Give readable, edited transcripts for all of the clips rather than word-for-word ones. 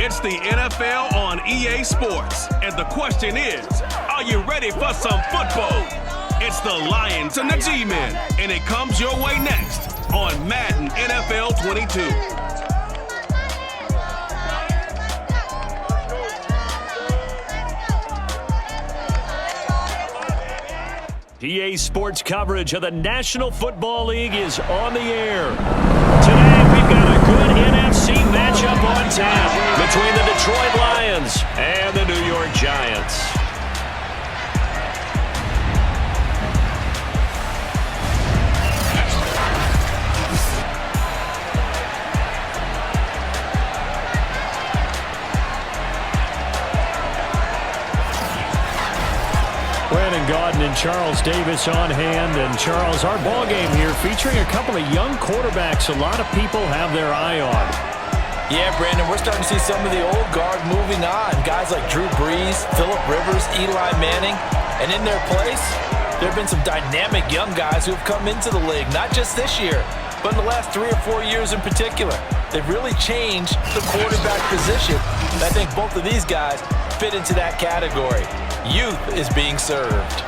It's the NFL on EA Sports. And the question is, are you ready for some football? It's the Lions and the G-Men. And it comes your way next on Madden NFL 22. EA Sports coverage of the National Football League is on the air. Today, we've got a good NFC matchup on tap between the Detroit Lions and the New York Giants. Brandon Gaudin and Charles Davis on hand. And Charles, our ball game here featuring a couple of young quarterbacks a lot of people have their eye on. Yeah, Brandon, we're starting to see some of the old guard moving on. Guys like Drew Brees, Phillip Rivers, Eli Manning. And in their place, there have been some dynamic young guys who have come into the league, not just this year, but in the last 3 or 4 years in particular. They've really changed the quarterback position. And I think both of these guys fit into that category. Youth is being served.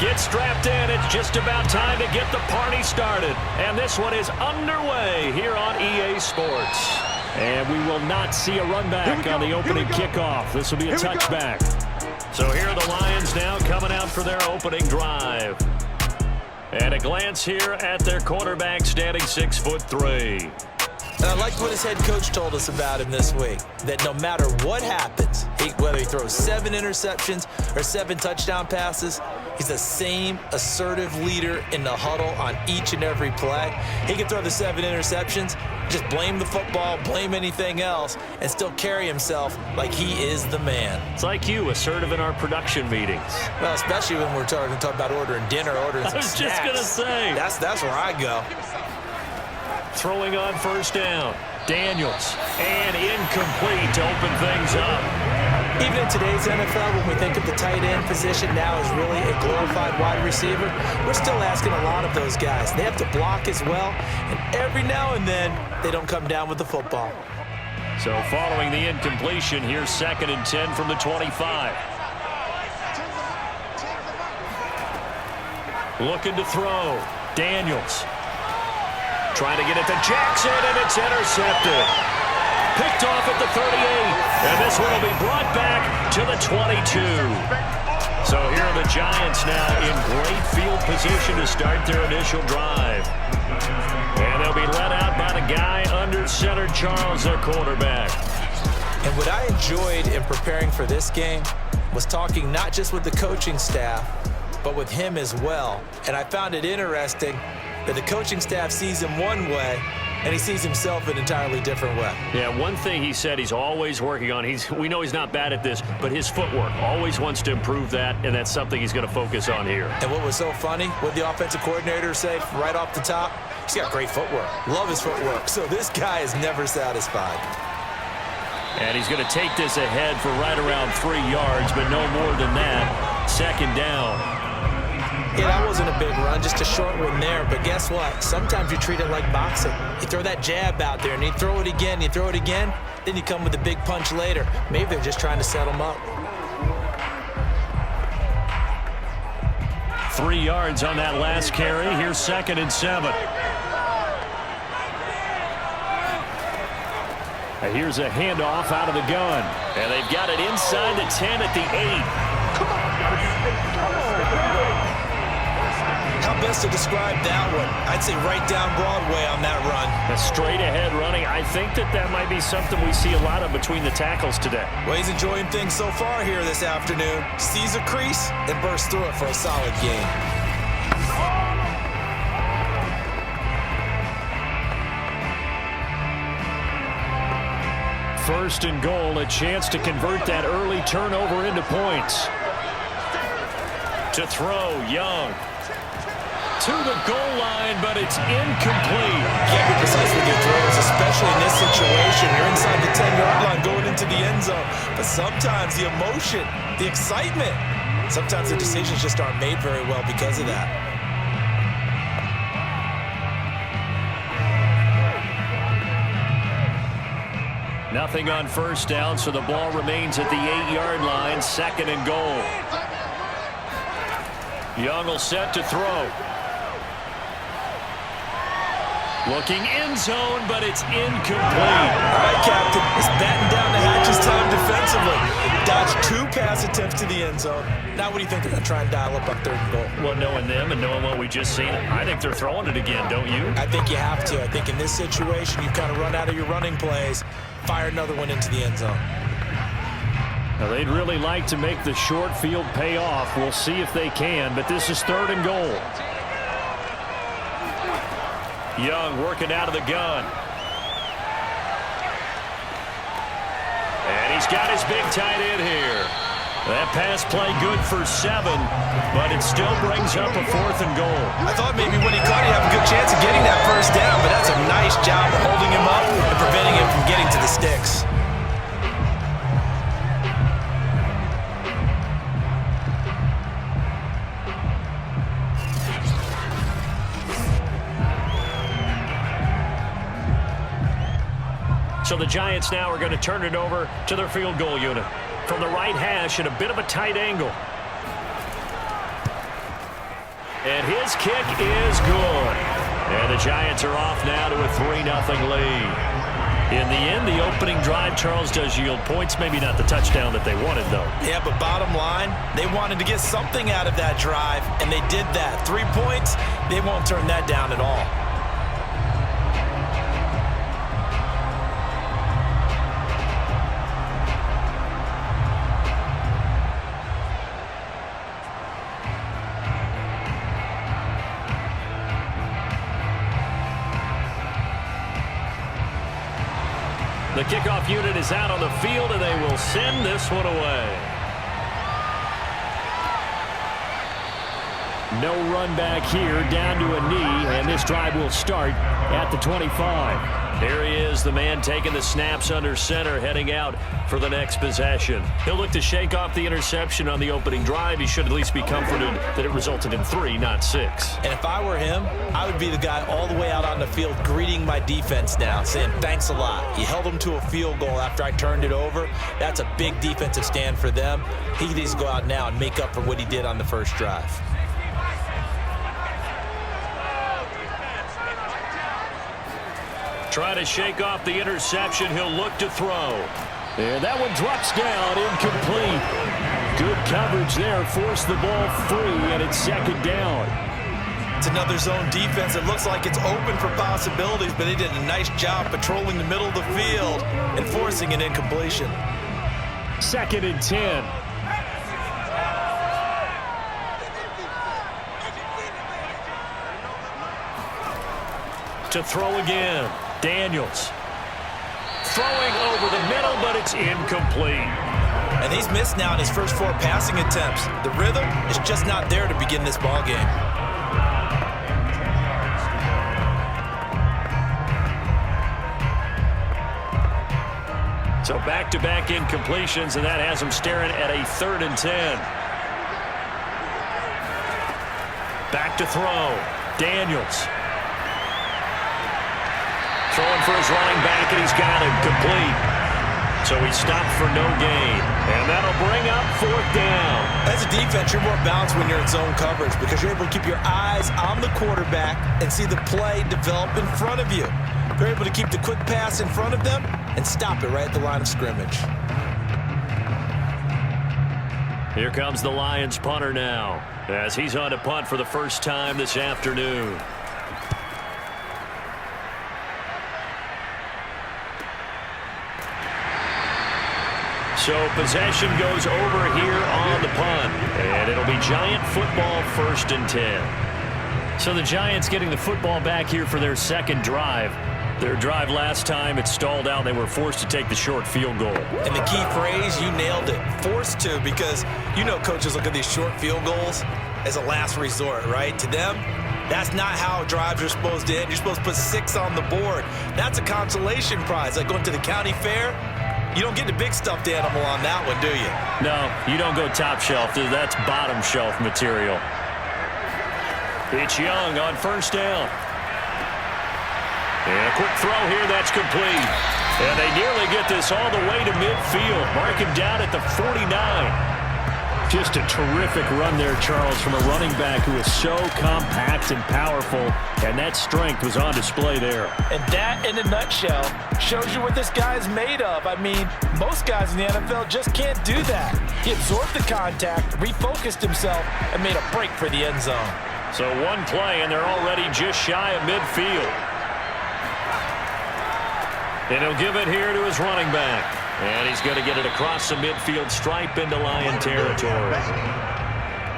Get strapped in. It's just about time to get the party started. And this one is underway here on EA Sports. And we will not see a run back on the opening kickoff. This will be a touchback. So here are the Lions now coming out for their opening drive. And a glance here at their quarterback standing 6'3". And I liked what his head coach told us about him this week, that no matter what happens, whether he throws 7 interceptions or 7 touchdown passes, he's the same assertive leader in the huddle on each and every play. He can throw the 7 interceptions, just blame the football, blame anything else, and still carry himself like he is the man. It's like you, assertive in our production meetings. Well, especially when we're talking about ordering dinner, ordering some snacks. I was just going to say. That's where I go. Throwing on first down. Daniels. And incomplete to open things up. Even in today's NFL, when we think of the tight end position now as really a glorified wide receiver, we're still asking a lot of those guys. They have to block as well, and every now and then, they don't come down with the football. So following the incompletion, here's 2nd and 10 from the 25. Looking to throw. Daniels. Trying to get it to Jackson, and it's intercepted. Picked off at the 38, and this one will be brought back to the 22. So here are the Giants now in great field position to start their initial drive. And they'll be let out by the guy under center, Charles, their quarterback. And what I enjoyed in preparing for this game was talking not just with the coaching staff, but with him as well. And I found it interesting that the coaching staff sees him one way, and he sees himself an entirely different way. Yeah, one thing he said he's always working on, we know he's not bad at this, but his footwork, always wants to improve that, and that's something he's going to focus on here. And what was so funny, what the offensive coordinator said right off the top, he's got great footwork. Love his footwork. So this guy is never satisfied. And he's going to take this ahead for right around 3 yards, but no more than that. 2nd down. Yeah, that wasn't a big run, just a short one there. But guess what? Sometimes you treat it like boxing. You throw that jab out there, and you throw it again, then you come with a big punch later. Maybe they're just trying to set him up. 3 yards on that last carry. Here's 2nd and 7. And here's a handoff out of the gun. And they've got it inside the 10 at the 8. How best to describe that one? I'd say right down Broadway on that run. A straight-ahead running. I think that might be something we see a lot of between the tackles today. Well, he's enjoying things so far here this afternoon. Sees a crease and bursts through it for a solid gain. First and goal, a chance to convert that early turnover into points. To throw, Young. To the goal line, but it's incomplete. Can't be precise with your throws, especially in this situation. You're inside the 10-yard line going into the end zone. But sometimes the emotion, the excitement, sometimes the decisions just aren't made very well because of that. Nothing on first down, so the ball remains at the 8-yard line, second and goal. Young will set to throw. Looking end zone, but it's incomplete. All right, Captain. It's batten down the hatches time defensively. Dodged 2 pass attempts to the end zone. Now what do you think they're going to try and dial up on third and goal? Well, knowing them and knowing what we just seen, I think they're throwing it again, don't you? I think you have to. I think in this situation, you've kind of run out of your running plays. Fire another one into the end zone. Now, they'd really like to make the short field pay off. We'll see if they can, but this is third and goal. Young working out of the gun. And he's got his big tight end here. That pass play good for 7, but it still brings up a fourth and goal. I thought maybe when he caught, he'd have a good chance of getting that first down, but that's a nice job of holding him up and preventing him from getting to the sticks. So the Giants now are going to turn it over to their field goal unit. From the right hash at a bit of a tight angle. And his kick is good. And the Giants are off now to a 3-0 lead. In the end, the opening drive, Charles, does yield points. Maybe not the touchdown that they wanted, though. Yeah, but bottom line, they wanted to get something out of that drive, and they did that. 3 points, they won't turn that down at all. The kickoff unit is out on the field, and they will send this one away. No run back here, down to a knee, and this drive will start at the 25. There he is, the man taking the snaps under center, heading out for the next possession. He'll look to shake off the interception on the opening drive. He should at least be comforted that it resulted in 3, not 6. And if I were him, I would be the guy all the way out on the field greeting my defense now, saying thanks a lot. You held them to a field goal after I turned it over. That's a big defensive stand for them. He needs to go out now and make up for what he did on the first drive. Try to shake off the interception. He'll look to throw. And that one drops down, incomplete. Good coverage there. Forced the ball free, and it's second down. It's another zone defense. It looks like it's open for possibilities, but they did a nice job patrolling the middle of the field and forcing an incompletion. Second and 10. To throw again. Daniels. Throwing over the middle, but it's incomplete. And he's missed now in his first 4 passing attempts. The rhythm is just not there to begin this ball game. So back-to-back incompletions, and that has him staring at a 3rd and 10. Back to throw. Daniels. Throwing for his running back, and he's got him complete. So he stopped for no gain. And that'll bring up 4th down. As a defense, you're more balanced when you're in zone coverage because you're able to keep your eyes on the quarterback and see the play develop in front of you. You're able to keep the quick pass in front of them and stop it right at the line of scrimmage. Here comes the Lions punter now. as he's on to punt for the first time this afternoon. So possession goes over here on the punt, and it'll be Giant football 1st and 10. So the Giants getting the football back here for their second drive. Their drive last time, it stalled out. They were forced to take the short field goal. And the key phrase, you nailed it, forced to, because you know coaches look at these short field goals as a last resort, right? To them, that's not how drives are supposed to end. You're supposed to put 6 on the board. That's a consolation prize, like going to the county fair. You don't get the big stuffed animal on that one, do you? No, you don't go top shelf. That's bottom shelf material. It's Young on 1st down. And a quick throw here, that's complete. And they nearly get this all the way to midfield. Mark him down at the 49. Just a terrific run there, Charles, from a running back who is so compact and powerful, and that strength was on display there. And that, in a nutshell, shows you what this guy's made of. I mean, most guys in the NFL just can't do that. He absorbed the contact, refocused himself, and made a break for the end zone. So one play, and they're already just shy of midfield. And he'll give it here to his running back. And he's going to get it across the midfield stripe into Lion territory.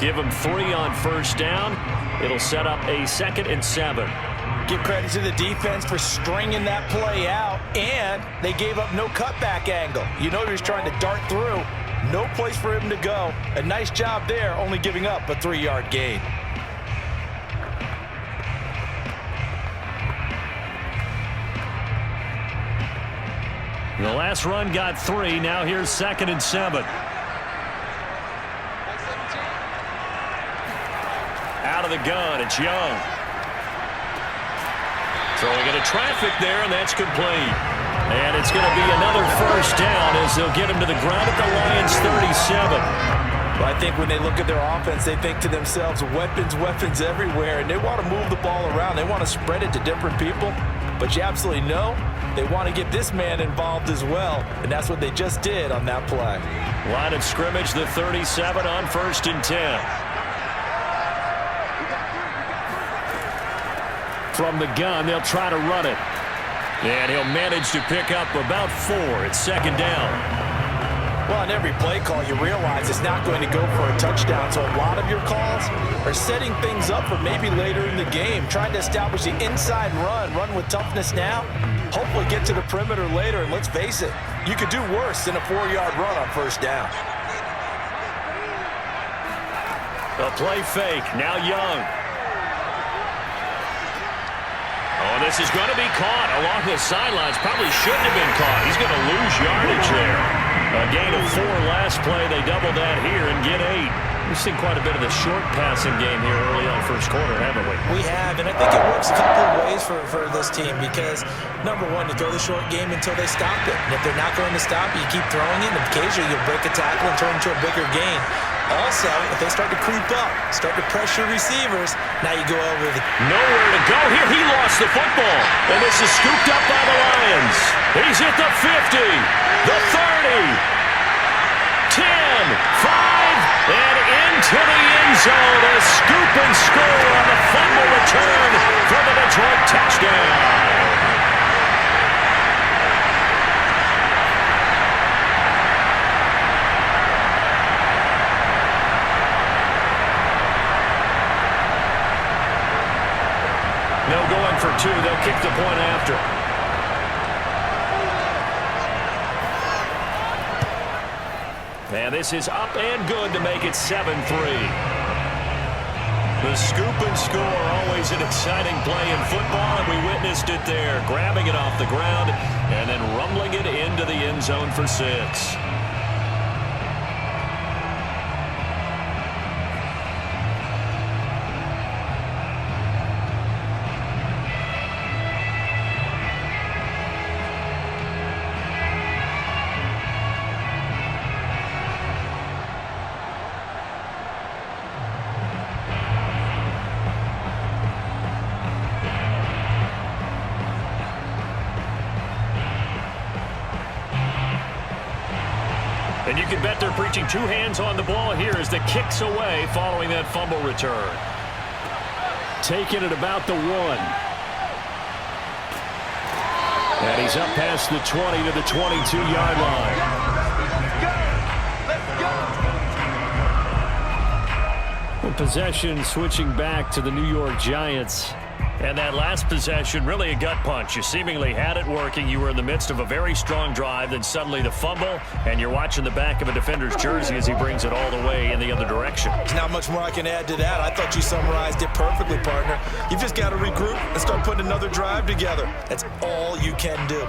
Give him 3 on 1st down. It'll set up a 2nd and 7. Give credit to the defense for stringing that play out, and they gave up no cutback angle. You know he was trying to dart through. No place for him to go. A nice job there, only giving up a 3-yard gain. The last run got 3. Now here's 2nd and 7. Out of the gun, it's Young. Throwing into traffic there, and that's complete. And it's going to be another 1st down as they'll get him to the ground at the Lions' 37. Well, I think when they look at their offense, they think to themselves, weapons, weapons everywhere, and they want to move the ball around. They want to spread it to different people. But you absolutely know they want to get this man involved as well, and that's what they just did on that play. Line of scrimmage, the 37 on 1st and 10. From the gun, they'll try to run it. And he'll manage to pick up about 4. It's 2nd down. Well, on every play call, you realize it's not going to go for a touchdown, so a lot of your calls are setting things up for maybe later in the game, trying to establish the inside run with toughness now, hopefully get to the perimeter later, and let's face it, you could do worse than a 4-yard run on 1st down. A play fake, now Young. Oh, this is going to be caught along the sidelines. Probably shouldn't have been caught. He's going to lose yardage there. A gain of 4 last play. They double that here and get 8. We've seen quite a bit of the short passing game here early on 1st quarter, haven't we? We have, and I think it works a couple of ways for this team because, number one, you throw the short game until they stop it. And if they're not going to stop it, you keep throwing it, and occasionally you'll break a tackle and turn into a bigger gain. Also, if they start to creep up, start to pressure receivers, now you go over the... Nowhere to go here. He lost the football. And this is scooped up by the Lions. He's at the 50, the 30, 10, 5, and into the end zone. A scoop and score on the fumble return for the Detroit touchdown. No going for 2. They'll kick the point after. And this is up and good to make it 7-3. The scoop and score, always an exciting play in football, and we witnessed it there, grabbing it off the ground and then rumbling it into the end zone for 6. And you can bet they're preaching two hands on the ball here as the kick's away following that fumble return. Taking it about the 1. And he's up past the 20 to the 22-yard line. Possession switching back to the New York Giants. And that last possession, really a gut punch. You seemingly had it working. You were in the midst of a very strong drive, then suddenly the fumble, and you're watching the back of a defender's jersey as he brings it all the way in the other direction. There's not much more I can add to that. I thought you summarized it perfectly, partner. You've just got to regroup and start putting another drive together. That's all you can do.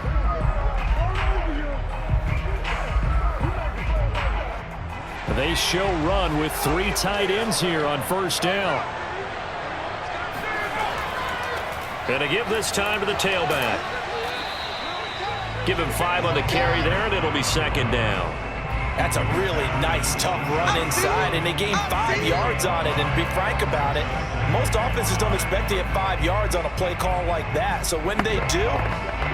They show run with 3 tight ends here on first down. Gonna give this time to the tailback. Give him 5 on the carry there, and it'll be second down. That's a really nice, tough run inside, and they gained 5 yards on it. And to be frank about it, most offenses don't expect to get 5 yards on a play call like that. So when they do,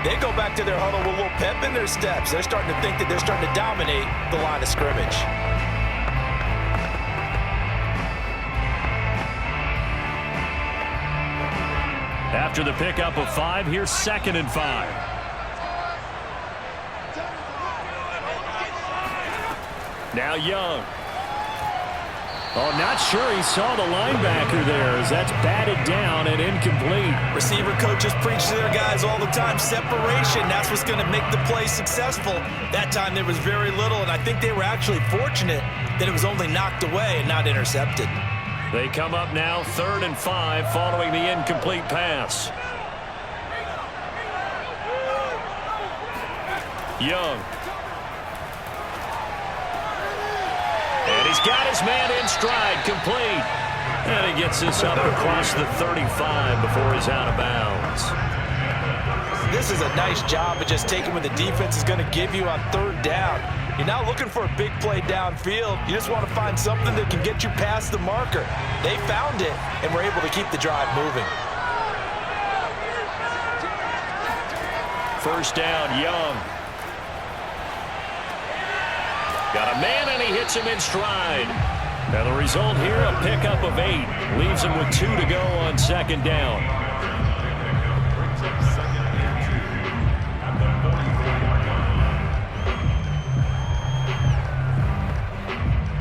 they go back to their huddle with a little pep in their steps. They're starting to think that they're starting to dominate the line of scrimmage. After the pickup of 5, here's 2nd and 5. Now Young. Oh, not sure he saw the linebacker there as that's batted down and incomplete. Receiver coaches preach to their guys all the time. Separation, that's what's going to make the play successful. That time there was very little, and I think they were actually fortunate that it was only knocked away and not intercepted. They come up now 3rd and 5 following the incomplete pass. Young. And he's got his man in stride, complete. And he gets this up across the 35 before he's out of bounds. This is a nice job of just taking what the defense is going to give you on 3rd down. You're not looking for a big play downfield. You just want to find something that can get you past the marker. They found it and were able to keep the drive moving. First down, Young. Got a man, and he hits him in stride. Now the result here, a pickup of 8. Leaves him with 2 to go on 2nd down.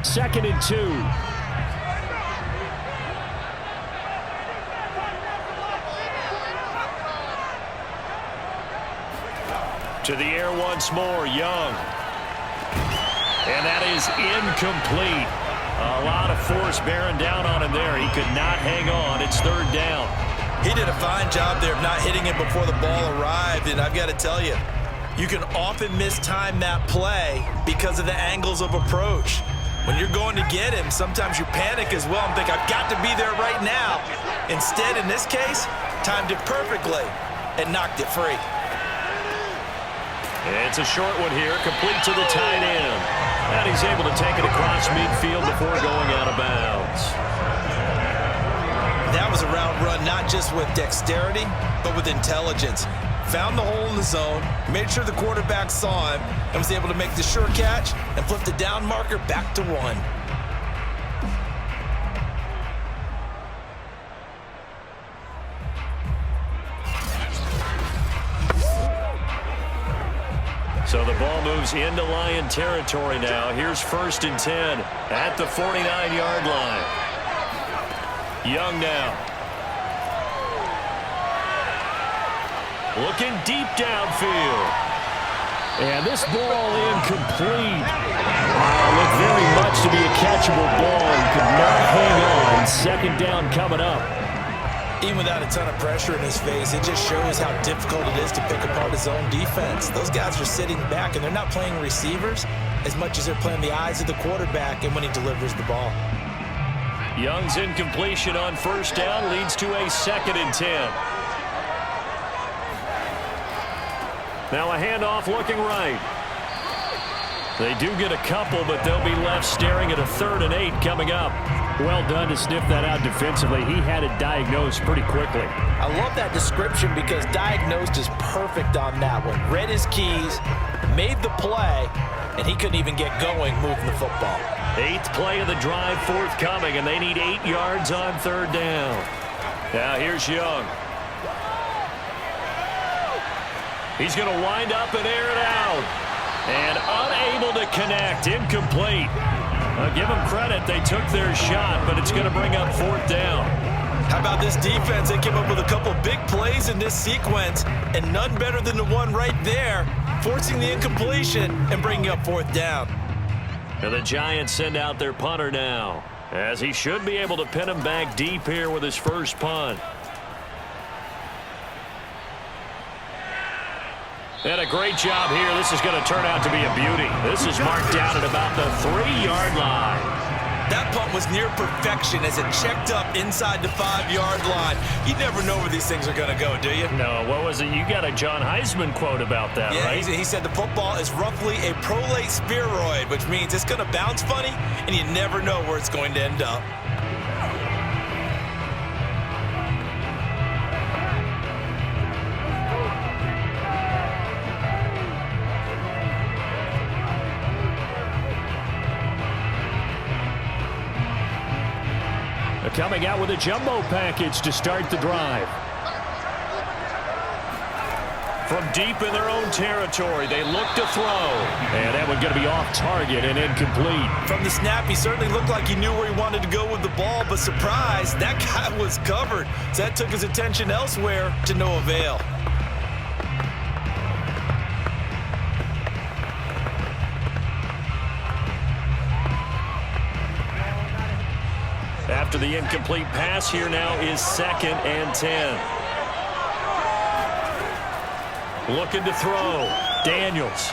Second and 2. To the air once more, Young. And that is incomplete. A lot of force bearing down on him there. He could not hang on. It's 3rd down. He did a fine job there of not hitting it before the ball arrived, and I've got to tell you, you can often mistime that play because of the angles of approach. When you're going to get him, sometimes you panic as well and think, I've got to be there right now. Instead, in this case, timed it perfectly and knocked it free. It's a short one here, complete to the tight end. And he's able to take it across midfield before going out of bounds. That was a route run not just with dexterity, but with intelligence. Found the hole in the zone, made sure the quarterback saw him, and was able to make the sure catch and flip the down marker back to 1. So the ball moves into Lion territory now. Here's 1st and 10 at the 49-yard line. Young now. Looking deep downfield. And this ball incomplete. Looked very much to be a catchable ball. He could not hang on. 2nd down coming up. Even without a ton of pressure in his face, it just shows how difficult it is to pick apart his own defense. Those guys are sitting back, and they're not playing receivers as much as they're playing the eyes of the quarterback and when he delivers the ball. Young's incompletion on 1st down leads to a 2nd and 10. Now a handoff looking right. They do get a couple, but they'll be left staring at a 3rd and 8 coming up. Well done to sniff that out defensively. He had it diagnosed pretty quickly. I love that description because diagnosed is perfect on that one. Read his keys, made the play, and he couldn't even get going moving the football. 8th play of the drive forthcoming, and they need 8 yards on 3rd down. Now here's Young. He's going to wind up and air it out. And unable to connect. Incomplete. I'll give them credit. They took their shot, but it's going to bring up 4th down. How about this defense? They came up with a couple big plays in this sequence, and none better than the one right there, forcing the incompletion and bringing up 4th down. And the Giants send out their punter now, as he should be able to pin him back deep here with his first punt. And a great job here. This is going to turn out to be a beauty. This is marked down at about the 3-yard line. That punt was near perfection as it checked up inside the 5-yard line. You never know where these things are going to go, do you? No, what was it? You got a John Heisman quote about that, yeah, right? He said the football is roughly a prolate spheroid, which means it's going to bounce funny, and you never know where it's going to end up. Coming out with a jumbo package to start the drive. From deep in their own territory, they look to throw. And that one going to be off target and incomplete. From the snap, he certainly looked like he knew where he wanted to go with the ball, but surprise, that guy was covered. So that took his attention elsewhere to no avail. After the incomplete pass, here now is 2nd and 10. Looking to throw. Daniels.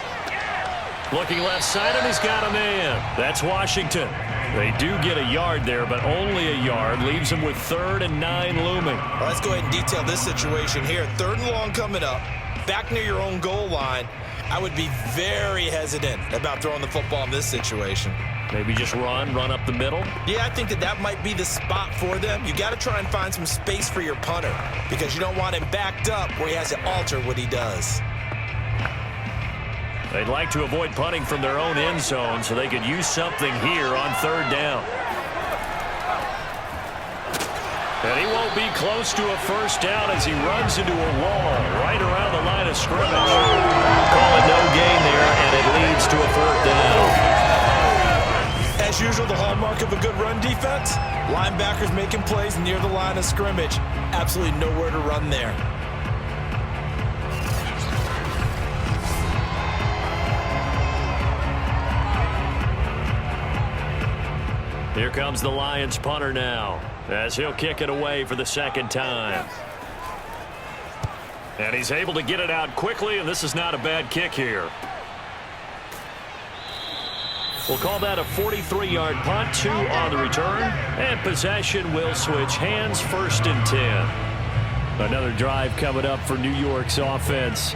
Looking left side, and he's got a man. That's Washington. They do get a yard there, but only a yard. Leaves them with 3rd and 9 looming. Well, let's go ahead and detail this situation here. 3rd and long coming up. Back near your own goal line. I would be very hesitant about throwing the football in this situation. Maybe just run up the middle? Yeah, I think that might be the spot for them. You got to try and find some space for your punter because you don't want him backed up where he has to alter what he does. They'd like to avoid punting from their own end zone so they could use something here on 3rd down. And he won't be close to a first down as he runs into a wall right around the line of scrimmage. Call it no gain there, and it leads to a 4th down. As usual, the hallmark of a good run defense, linebackers making plays near the line of scrimmage. Absolutely nowhere to run there. Here comes the Lions punter now, as he'll kick it away for the 2nd time. And he's able to get it out quickly, and this is not a bad kick here. We'll call that a 43-yard punt, 2 on the return, and possession will switch hands, 1st and 10. Another drive coming up for New York's offense.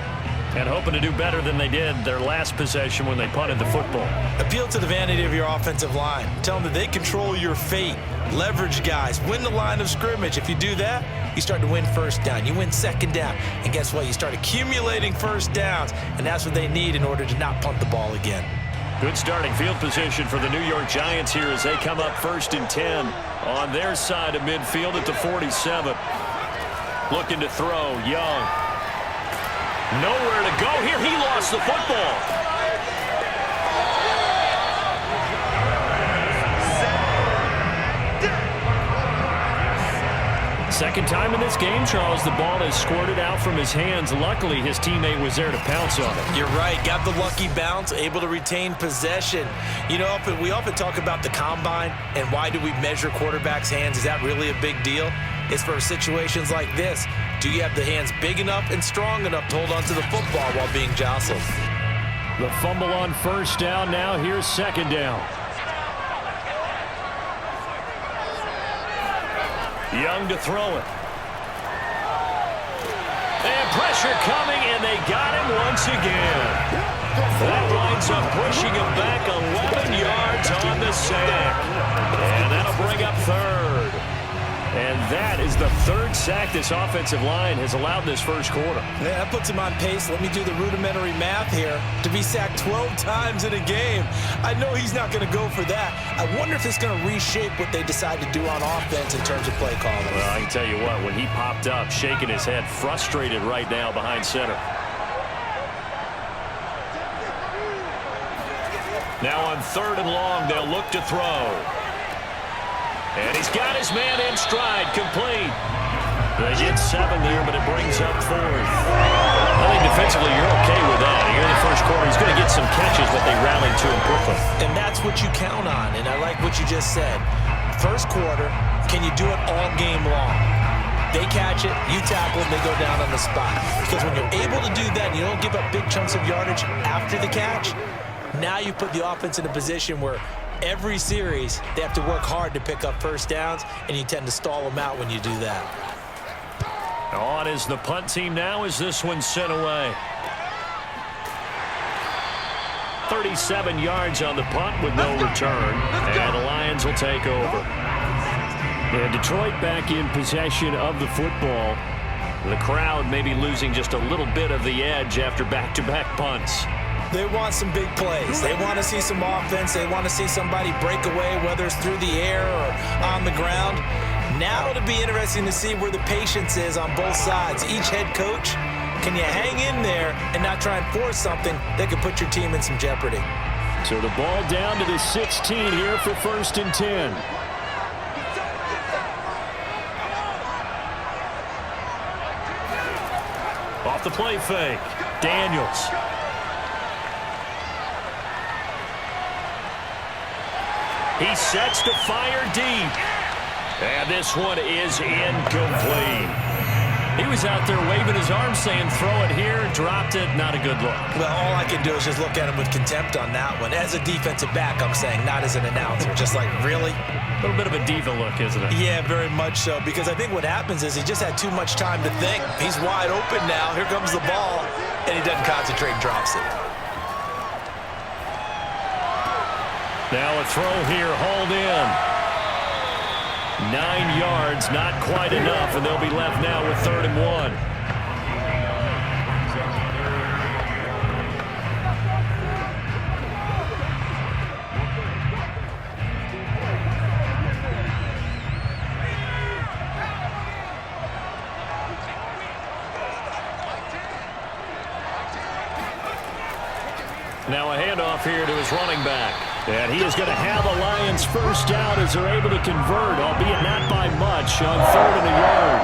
And hoping to do better than they did their last possession when they punted the football. Appeal to the vanity of your offensive line. Tell them that they control your fate. Leverage guys. Win the line of scrimmage. If you do that, you start to win 1st down. You win 2nd down. And guess what? You start accumulating 1st downs. And that's what they need in order to not punt the ball again. Good starting field position for the New York Giants here as they come up 1st and 10 on their side of midfield at the 47. Looking to throw. Young. Nowhere to go here. He lost the football. Second time in this game, Charles, the ball has squirted out from his hands. Luckily, his teammate was there to pounce on it. You're right. Got the lucky bounce, able to retain possession. You know, we often talk about the combine and why do we measure quarterbacks' hands. Is that really a big deal? It's for situations like this. Do you have the hands big enough and strong enough to hold onto the football while being jostled? The fumble on 1st down. Now here's 2nd down. Young to throw it. And pressure coming, and they got him once again. That winds up pushing him back 11 yards on the sack. And that'll bring up third. And that is the third sack this offensive line has allowed this first quarter. Yeah, that puts him on pace. Let me do the rudimentary math here. To be sacked 12 times in a game, I know he's not going to go for that. I wonder if it's going to reshape what they decide to do on offense in terms of play calling. Well, I can tell you what, when he popped up, shaking his head, frustrated right now behind center. Now on 3rd and long, they'll look to throw. And he's got his man in stride, complete. They get 7 there, but it brings up 4th. I think defensively you're okay with that. Here in the first quarter, he's going to get some catches, but they rallied to him quickly. And that's what you count on, and I like what you just said. First quarter, can you do it all game long? They catch it, you tackle them, they go down on the spot. Because when you're able to do that and you don't give up big chunks of yardage after the catch, now you put the offense in a position where every series, they have to work hard to pick up first downs, and you tend to stall them out when you do that. On is the punt team now as this one's sent away. 37 yards on the punt with no return, and the Lions will take over. And Detroit back in possession of the football. The crowd may be losing just a little bit of the edge after back-to-back punts. They want some big plays. They want to see some offense. They want to see somebody break away, whether it's through the air or on the ground. Now it'll be interesting to see where the patience is on both sides. Each head coach, can you hang in there and not try and force something that could put your team in some jeopardy? So the ball down to the 16 here for 1st and 10. Off the play fake, Daniels. He sets to fire deep. And this one is incomplete. He was out there waving his arms saying, throw it here, dropped it, not a good look. Well, all I can do is just look at him with contempt on that one. As a defensive back, I'm saying, not as an announcer. Just like, really? A little bit of a diva look, isn't it? Yeah, very much so, because I think what happens is he just had too much time to think. He's wide open now. Here comes the ball, and he doesn't concentrate and drops it. Now a throw here, hauled in. 9 yards, not quite enough, and they'll be left now with 3rd and 1. Now a handoff here to his running back. And he is going to have the Lions first down as they're able to convert, albeit not by much, on 3rd and a yard.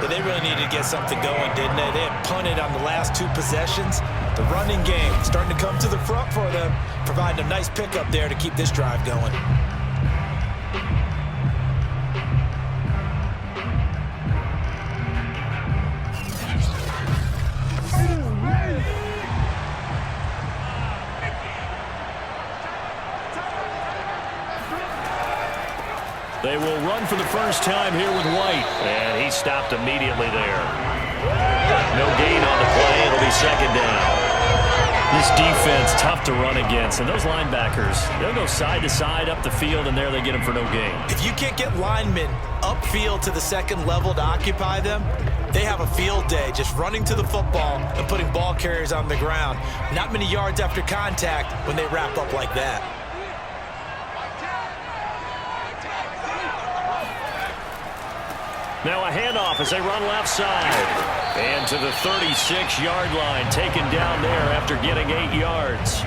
Yeah, they really needed to get something going, didn't they? They had punted on the last 2 possessions. The running game starting to come to the front for them, providing a nice pickup there to keep this drive going. They will run for the first time here with White. And he stopped immediately there. No gain on the play. It'll be 2nd down. This defense, tough to run against. And those linebackers, they'll go side to side up the field, and there they get them for no gain. If you can't get linemen upfield to the 2nd level to occupy them, they have a field day just running to the football and putting ball carriers on the ground. Not many yards after contact when they wrap up like that. Now a handoff as they run left side. And to the 36-yard line, taken down there after getting 8 yards.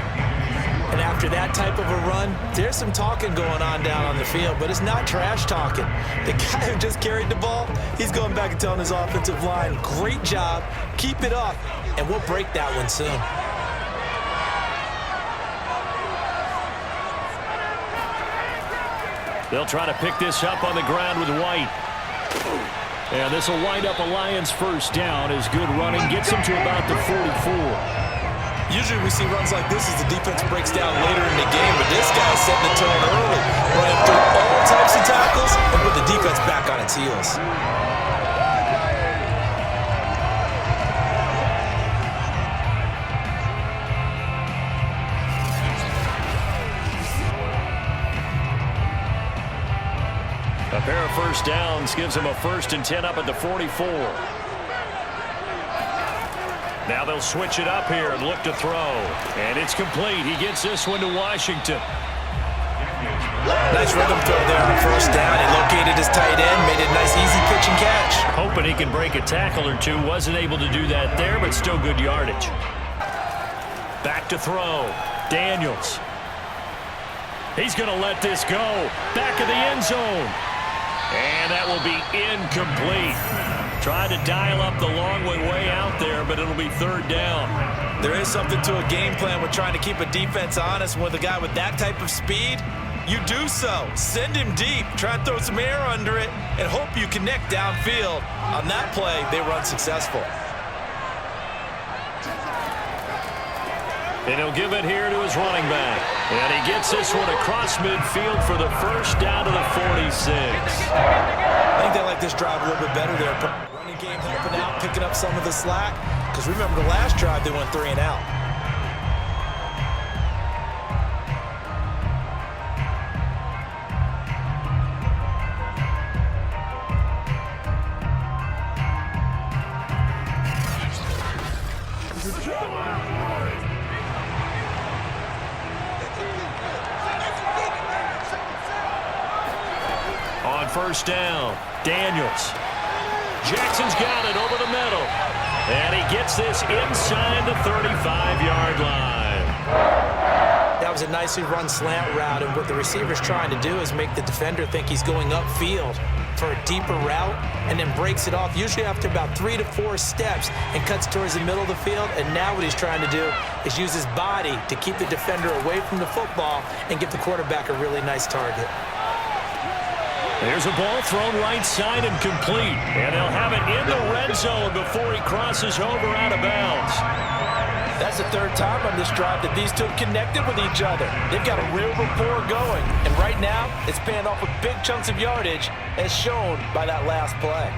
And after that type of a run, there's some talking going on down on the field, but it's not trash talking. The guy who just carried the ball, he's going back and telling his offensive line, great job, keep it up, and we'll break that one soon. They'll try to pick this up on the ground with White. And this will wind up a Lions first down as good running gets them to about the 44. Usually we see runs like this as the defense breaks down later in the game, but this guy's setting the tone early, running through all types of tackles and put the defense back on its heels. Pair of first downs gives him a 1st and 10 up at the 44. Now they'll switch it up here and look to throw. And it's complete. He gets this one to Washington. Nice rhythm throw there on 1st down. He located his tight end, made it a nice easy pitch and catch. Hoping he can break a tackle or two. Wasn't able to do that there, but still good yardage. Back to throw. Daniels. He's going to let this go. Back of the end zone. And that will be incomplete. Tried to dial up the long way out there, but it'll be 3rd down. There is something to a game plan with trying to keep a defense honest. With a guy with that type of speed, you do so. Send him deep. Try and throw some air under it and hope you connect downfield. On that play, they were unsuccessful. And he'll give it here to his running back. And he gets this one across midfield for the 1st down to the 46. I think they like this drive a little bit better there. Running game helping out, picking up some of the slack. Because remember the last drive, they went 3 and out. On 1st down, Daniels. Jackson's got it over the middle. And he gets this inside the 35-yard line. That was a nicely run slant route, and what the receiver's trying to do is make the defender think he's going upfield for a deeper route and then breaks it off, usually after about 3 to 4 steps, and cuts towards the middle of the field. And now what he's trying to do is use his body to keep the defender away from the football and give the quarterback a really nice target. There's a ball thrown right side and complete. And they'll have it in the red zone before he crosses over out of bounds. That's the 3rd time on this drive that these two have connected with each other. They've got a real rapport going. And right now, it's paying off with big chunks of yardage, as shown by that last play.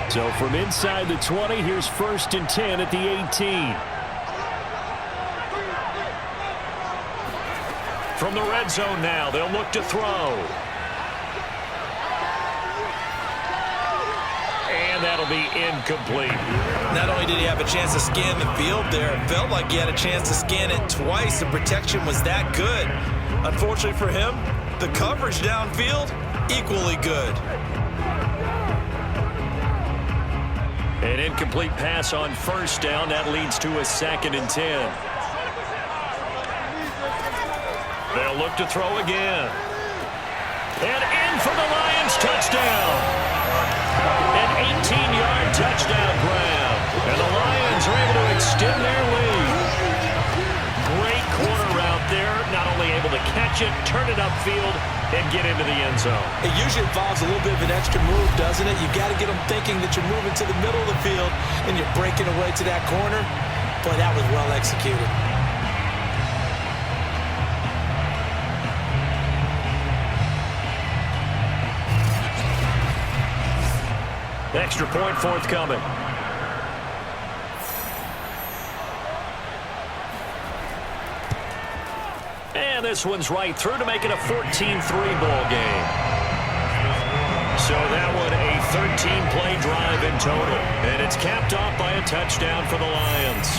So from inside the 20, here's 1st and 10 at the 18. From the red zone now, they'll look to throw. And that'll be incomplete. Not only did he have a chance to scan the field there, it felt like he had a chance to scan it twice. The protection was that good. Unfortunately for him, the coverage downfield, equally good. An incomplete pass on 1st down. That leads to a 2nd and 10. They'll look to throw again. And in for the Lions touchdown. An 18-yard touchdown grab. And the Lions are able to extend their lead. Great corner route there. Not only able to catch it, turn it upfield, and get into the end zone. It usually involves a little bit of an extra move, doesn't it? You've got to get them thinking that you're moving to the middle of the field and you're breaking away to that corner. Boy, that was well executed. Extra point forthcoming. And this one's right through to make it a 14-3 ball game. So that one a 13-play drive in total. And it's capped off by a touchdown for the Lions.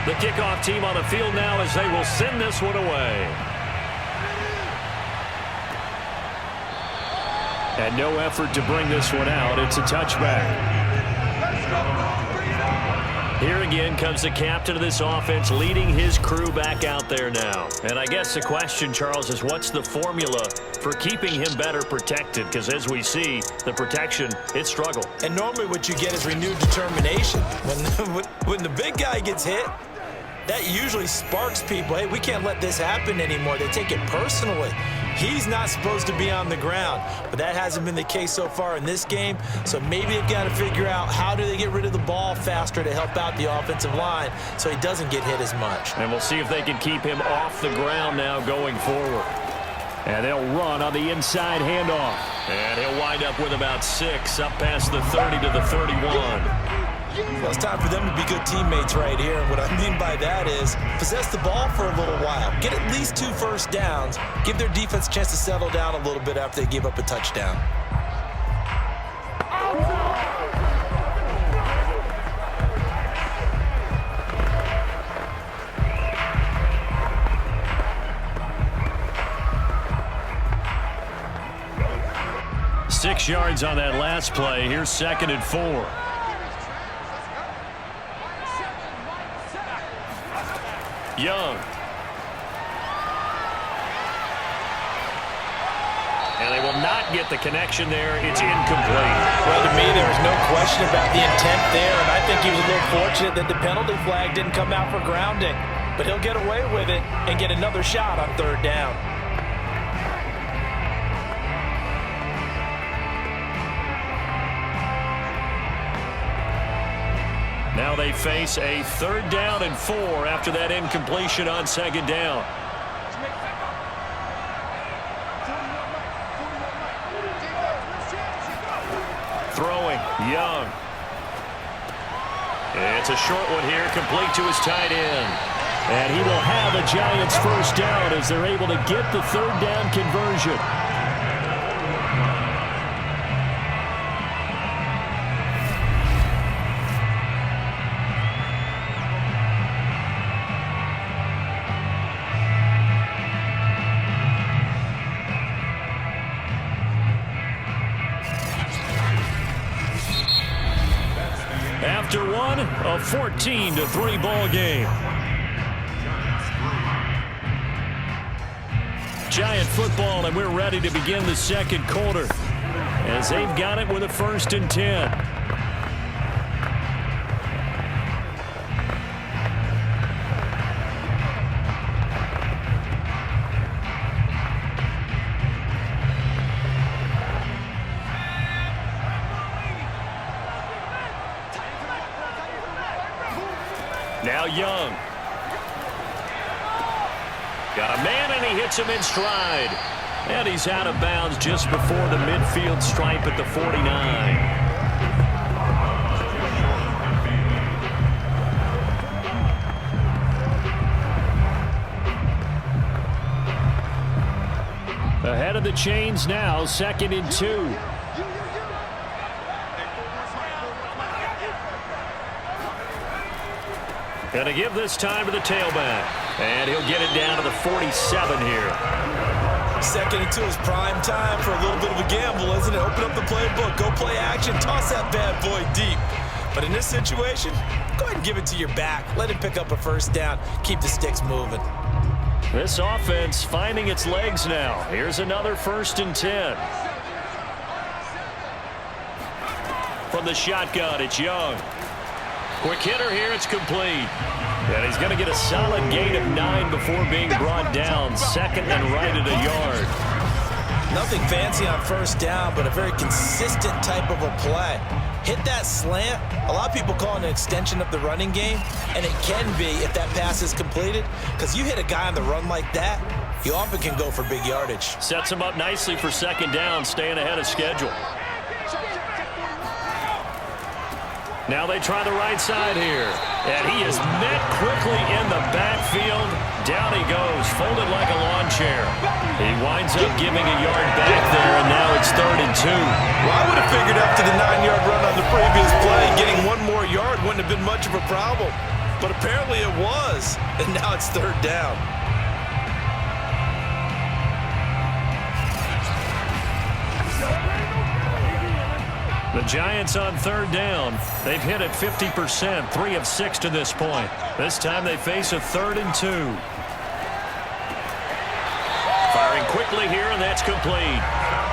The kickoff team on the field now as they will send this one away. And no effort to bring this one out. It's a touchback. Here again comes the captain of this offense leading his crew back out there now. And I guess the question, Charles, is what's the formula for keeping him better protected? Because as we see, the protection, it struggled. And normally what you get is renewed determination. When the big guy gets hit, that usually sparks people. Hey, we can't let this happen anymore. They take it personally. He's not supposed to be on the ground, but that hasn't been the case so far in this game. So maybe they've got to figure out how do they get rid of the ball faster to help out the offensive line so he doesn't get hit as much. And we'll see if they can keep him off the ground now going forward. And they'll run on the inside handoff. And he'll wind up with about 6 up past the 30 to the 31. Well, it's time for them to be good teammates right here. And what I mean by that is possess the ball for a little while. Get at least 2 first downs. Give their defense a chance to settle down a little bit after they give up a touchdown. Six yards on that last play. Here's 2nd and 4. Young. And they will not get the connection there. It's incomplete. Well, to me, there was no question about the intent there, and I think he was a little fortunate that the penalty flag didn't come out for grounding. But he'll get away with it and get another shot on 3rd down. Now they face a 3rd down and 4 after that incompletion on 2nd down. Throwing, Young. It's a short one here, complete to his tight end. And he will have a Giants 1st down as they're able to get the 3rd down conversion. After one, a 14-3 ball game. Giant football, and we're ready to begin the 2nd quarter as they've got it with a 1st and 10. Now Young. Got a man, and he hits him in stride. And he's out of bounds just before the midfield stripe at the 49. Ahead of the chains now, 2nd and 2. Going to give this time to the tailback. And he'll get it down to the 47 here. 2nd and 2 is prime time for a little bit of a gamble, isn't it? Open up the playbook, go play action, toss that bad boy deep. But in this situation, go ahead and give it to your back. Let him pick up a 1st down. Keep the sticks moving. This offense finding its legs now. Here's another 1st and 10. From the shotgun, it's Young. Quick hitter here, it's complete. And he's going to get a solid gain of 9 before being brought down. 2nd and right at a yard. Nothing fancy on 1st down, but a very consistent type of a play. Hit that slant. A lot of people call it an extension of the running game, and it can be if that pass is completed, because you hit a guy on the run like that, you often can go for big yardage. Sets him up nicely for 2nd down, staying ahead of schedule. Now they try the right side here. And he is met quickly in the backfield. Down he goes, folded like a lawn chair. He winds up giving a yard back there, and now it's 3rd and 2. Well, I would have figured after the 9-yard run on the previous play, getting 1 more yard wouldn't have been much of a problem. But apparently it was, and now it's 3rd down. The Giants on 3rd down. They've hit it 50%, 3 of 6 to this point. This time they face a 3rd and 2. Firing quickly here, and that's complete.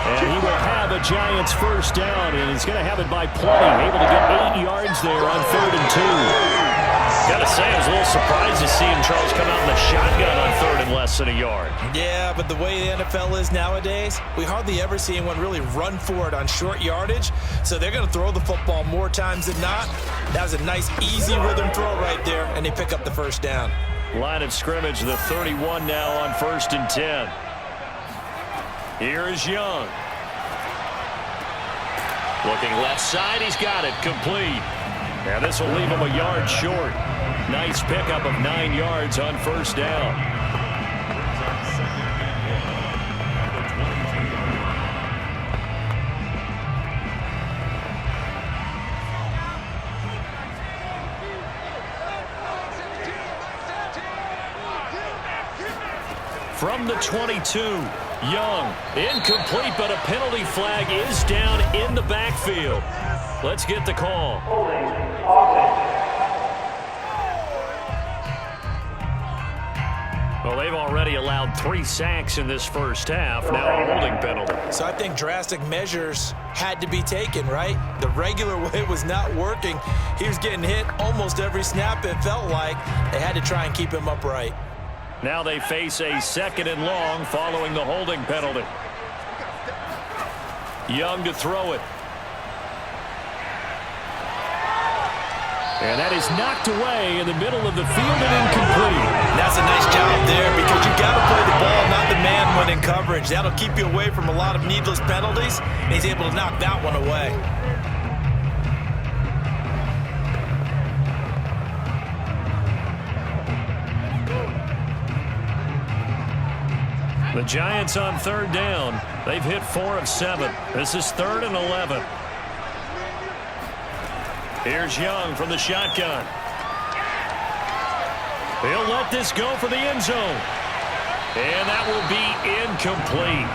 And he will have a Giants 1st down, and he's going to have it by plenty. Able to get 8 yards there on 3rd and 2. Got to say, I was a little surprised to see him, Charles, come out in the shotgun on 3rd and less than a yard. Yeah, but the way the NFL is nowadays, we hardly ever see anyone really run for it on short yardage. So they're going to throw the football more times than not. That was a nice, easy rhythm throw right there, and they pick up the first down. Line of scrimmage, the 31 now on 1st and 10. Here is Young. Looking left side, he's got it, complete. Now this will leave him a yard short. Nice pickup of 9 yards on 1st down. From the 22, Young, incomplete, but a penalty flag is down in the backfield. Let's get the call. Well, they've already allowed 3 sacks in this first half, now a holding penalty. So I think drastic measures had to be taken, right? The regular way was not working. He was getting hit almost every snap, it felt like. They had to try and keep him upright. Now they face a 2nd and long following the holding penalty. Young to throw it. And that is knocked away in the middle of the field and incomplete. That's a nice job there because you got to play the ball, not the man when in coverage. That'll keep you away from a lot of needless penalties, and he's able to knock that one away. The Giants on 3rd down. They've hit 4 of 7. This is 3rd and 11. Here's Young from the shotgun. He'll let this go for the end zone. And that will be incomplete.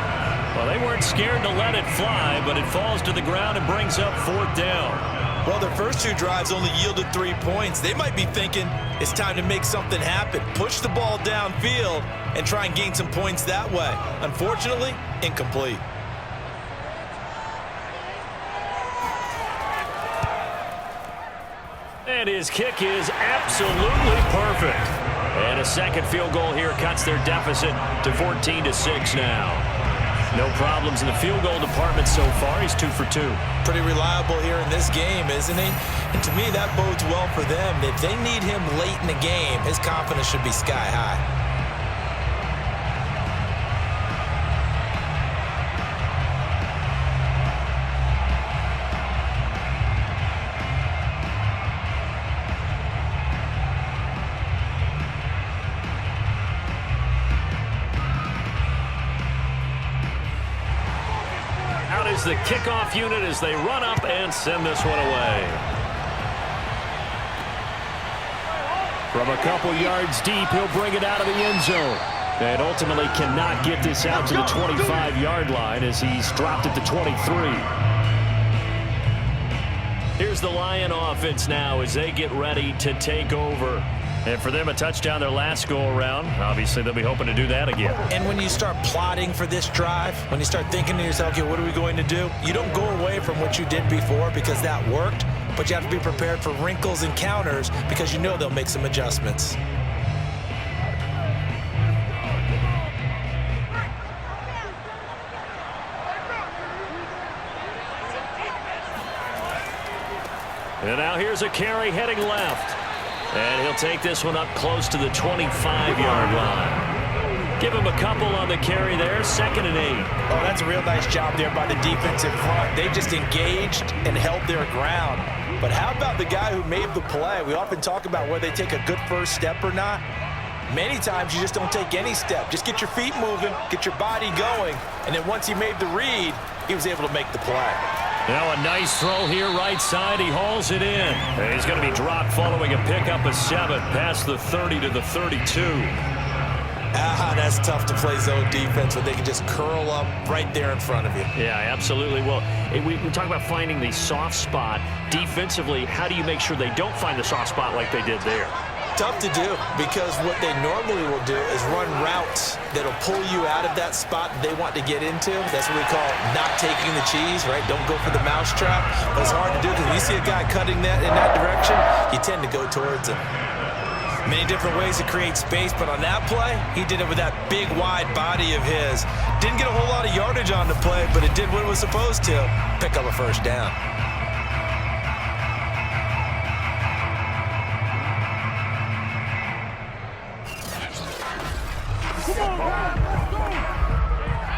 Well, they weren't scared to let it fly, but it falls to the ground and brings up 4th down. Well, their first 2 drives only yielded 3 points. They might be thinking it's time to make something happen. Push the ball downfield and try and gain some points that way. Unfortunately, incomplete. And his kick is absolutely perfect. And a second field goal here cuts their deficit to 14-6 now. No problems in the field goal department so far. He's 2 for 2. Pretty reliable here in this game, isn't he? And to me, that bodes well for them. If they need him late in the game, his confidence should be sky high. Is the kickoff unit as they run up and send this one away. From a couple yards deep, he'll bring it out of the end zone. And ultimately cannot get this out to the 25-yard line as he's dropped it to 23. Here's the Lion offense now as they get ready to take over. And for them, a touchdown their last go-around. Obviously, they'll be hoping to do that again. And when you start plotting for this drive, when you start thinking to yourself, okay, what are we going to do? You don't go away from what you did before because that worked, but you have to be prepared for wrinkles and counters because you know they'll make some adjustments. And now here's a carry heading left. And he'll take this one up close to the 25-yard line. Give him a couple on the carry there, 2nd and 8. Oh, that's a real nice job there by the defensive front. They just engaged and held their ground. But how about the guy who made the play? We often talk about whether they take a good first step or not. Many times you just don't take any step. Just get your feet moving, get your body going, and then once he made the read, he was able to make the play. Now a nice throw here right side. He hauls it in. And he's going to be dropped following a pickup of 7 past the 30 to the 32. That's tough to play zone defense when they can just curl up right there in front of you. Yeah, absolutely. Well, we talk about finding the soft spot. Defensively, how do you make sure they don't find the soft spot like they did there? Tough to do, because what they normally will do is run routes that'll pull you out of that spot that they want to get into. That's what we call not taking the cheese, right? Don't go for the mousetrap. But it's hard to do because when you see a guy cutting that in that direction, you tend to go towards him. Many different ways to create space, but on that play, he did it with that big, wide body of his. Didn't get a whole lot of yardage on the play, but it did what it was supposed to. Pick up a first down.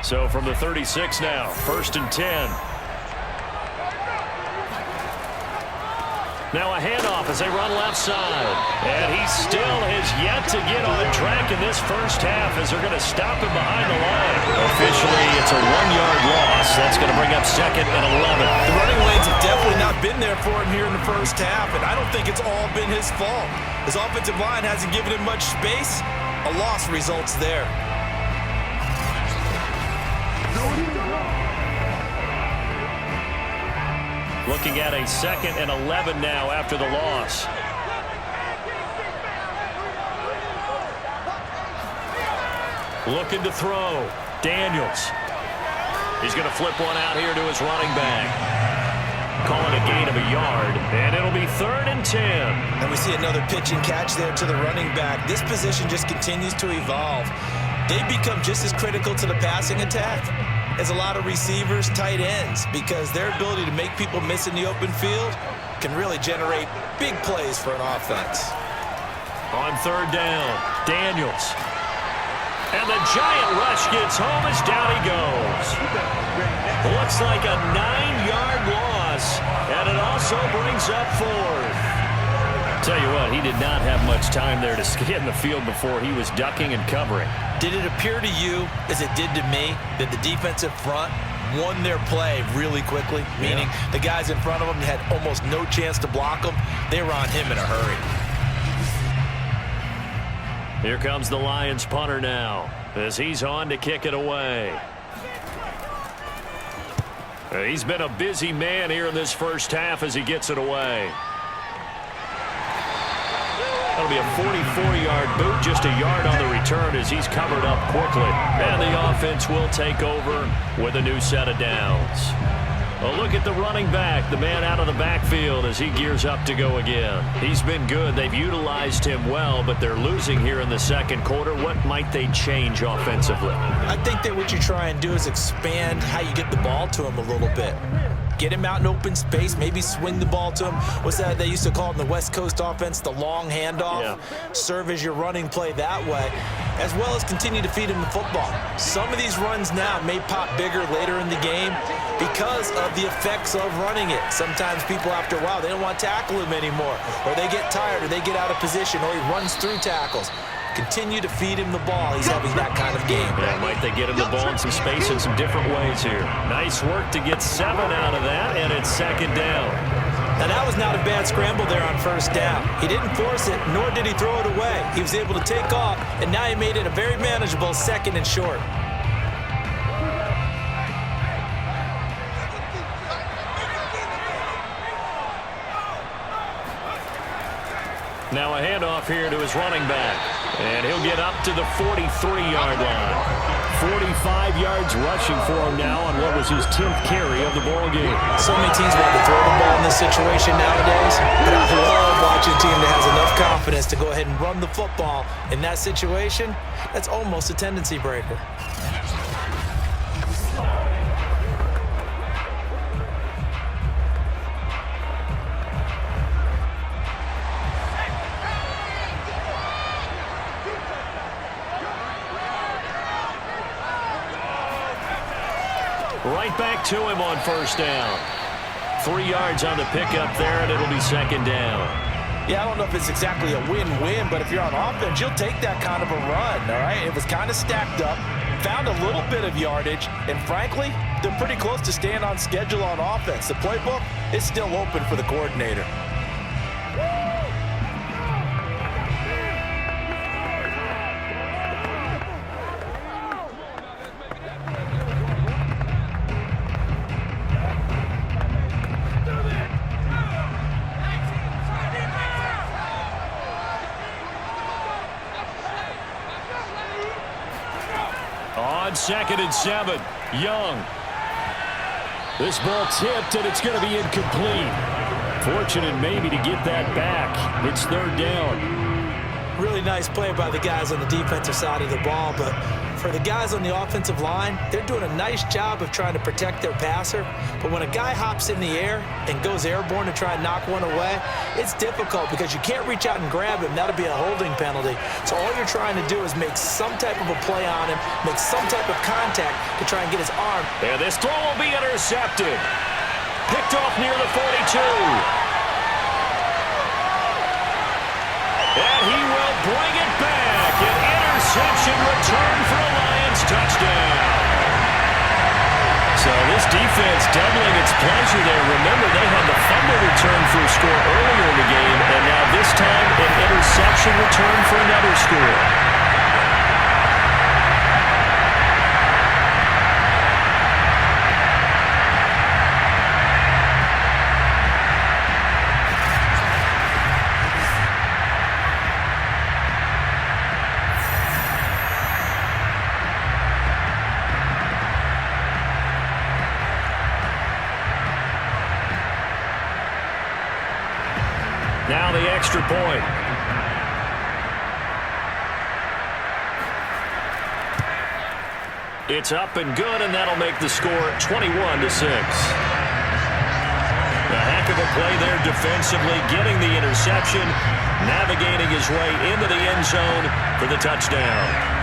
So from the 36 now, 1st and 10. Now a handoff as they run left side. And he still has yet to get on track in this first half as they're going to stop him behind the line. Officially, it's a 1-yard loss. That's going to bring up 2nd and 11. The running lanes have definitely not been there for him here in the first half, and I don't think it's all been his fault. His offensive line hasn't given him much space. A loss results there. Looking at a 2nd and 11 now after the loss. Looking to throw. Daniels. He's going to flip one out here to his running back. Call it a gain of a yard, and it'll be 3rd and 10. And we see another pitch and catch there to the running back. This position just continues to evolve. They become just as critical to the passing attack as a lot of receivers, tight ends, because their ability to make people miss in the open field can really generate big plays for an offense. On 3rd down, Daniels. And the giant rush gets home as down he goes. Looks like a 9-yard loss, and it also brings up 4th. Tell you what, he did not have much time there to scan the field before he was ducking and covering. Did it appear to you, as it did to me, that the defensive front won their play really quickly? Meaning the guys in front of them had almost no chance to block them. They were on him in a hurry. Here comes the Lions punter now as he's on to kick it away. He's been a busy man here in this first half as he gets it away. That'll be a 44-yard boot, just a yard on the return as he's covered up quickly. And the offense will take over with a new set of downs. A look at the running back, the man out of the backfield as he gears up to go again. He's been good. They've utilized him well, but they're losing here in the second quarter. What might they change offensively? I think that what you try and do is expand how you get the ball to him a little bit. Get him out in open space, maybe swing the ball to him. What's that they used to call in the West Coast offense, the long handoff? Yeah. Serve as your running play that way, as well as continue to feed him the football. Some of these runs now may pop bigger later in the game because of the effects of running it. Sometimes people, after a while, they don't want to tackle him anymore, or they get tired, or they get out of position, or he runs through tackles. Continue to feed him the ball. He's having that kind of game. Yeah, might they get him the ball in some space in some different ways here. Nice work to get 7 out of that, and it's 2nd down. Now, that was not a bad scramble there on 1st down. He didn't force it, nor did he throw it away. He was able to take off, and now he made it a very manageable 2nd and short. Now a handoff here to his running back. And he'll get up to the 43-yard line. 45 yards rushing for him now on what was his 10th carry of the ball game. So many teams want to throw the ball in this situation nowadays, but I love watching a team that has enough confidence to go ahead and run the football. In that situation, that's almost a tendency breaker. Right back to him on 1st down. 3 yards on the pickup there, and it'll be 2nd down. Yeah, I don't know if it's exactly a win-win, but if you're on offense, you'll take that kind of a run, all right? It was kind of stacked up, found a little bit of yardage, and frankly, they're pretty close to staying on schedule on offense. The playbook is still open for the coordinator. 2nd and 7. Young. This ball tipped, and it's going to be incomplete. Fortunate maybe to get that back. It's 3rd down. Really nice play by the guys on the defensive side of the ball, but for the guys on the offensive line, they're doing a nice job of trying to protect their passer. But when a guy hops in the air and goes airborne to try and knock one away, it's difficult because you can't reach out and grab him. That'll be a holding penalty. So all you're trying to do is make some type of a play on him, make some type of contact to try and get his arm. And this throw will be intercepted. Picked off near the 42. And he will bring it back. An interception return for a Lions touchdown. So this defense doubling its pleasure there. Remember, they had the fumble return for a score earlier in the game, and now this time an interception return for another score. Now the extra point. It's up and good, and that'll make the score 21-6. A heck of a play there defensively, getting the interception, navigating his way into the end zone for the touchdown.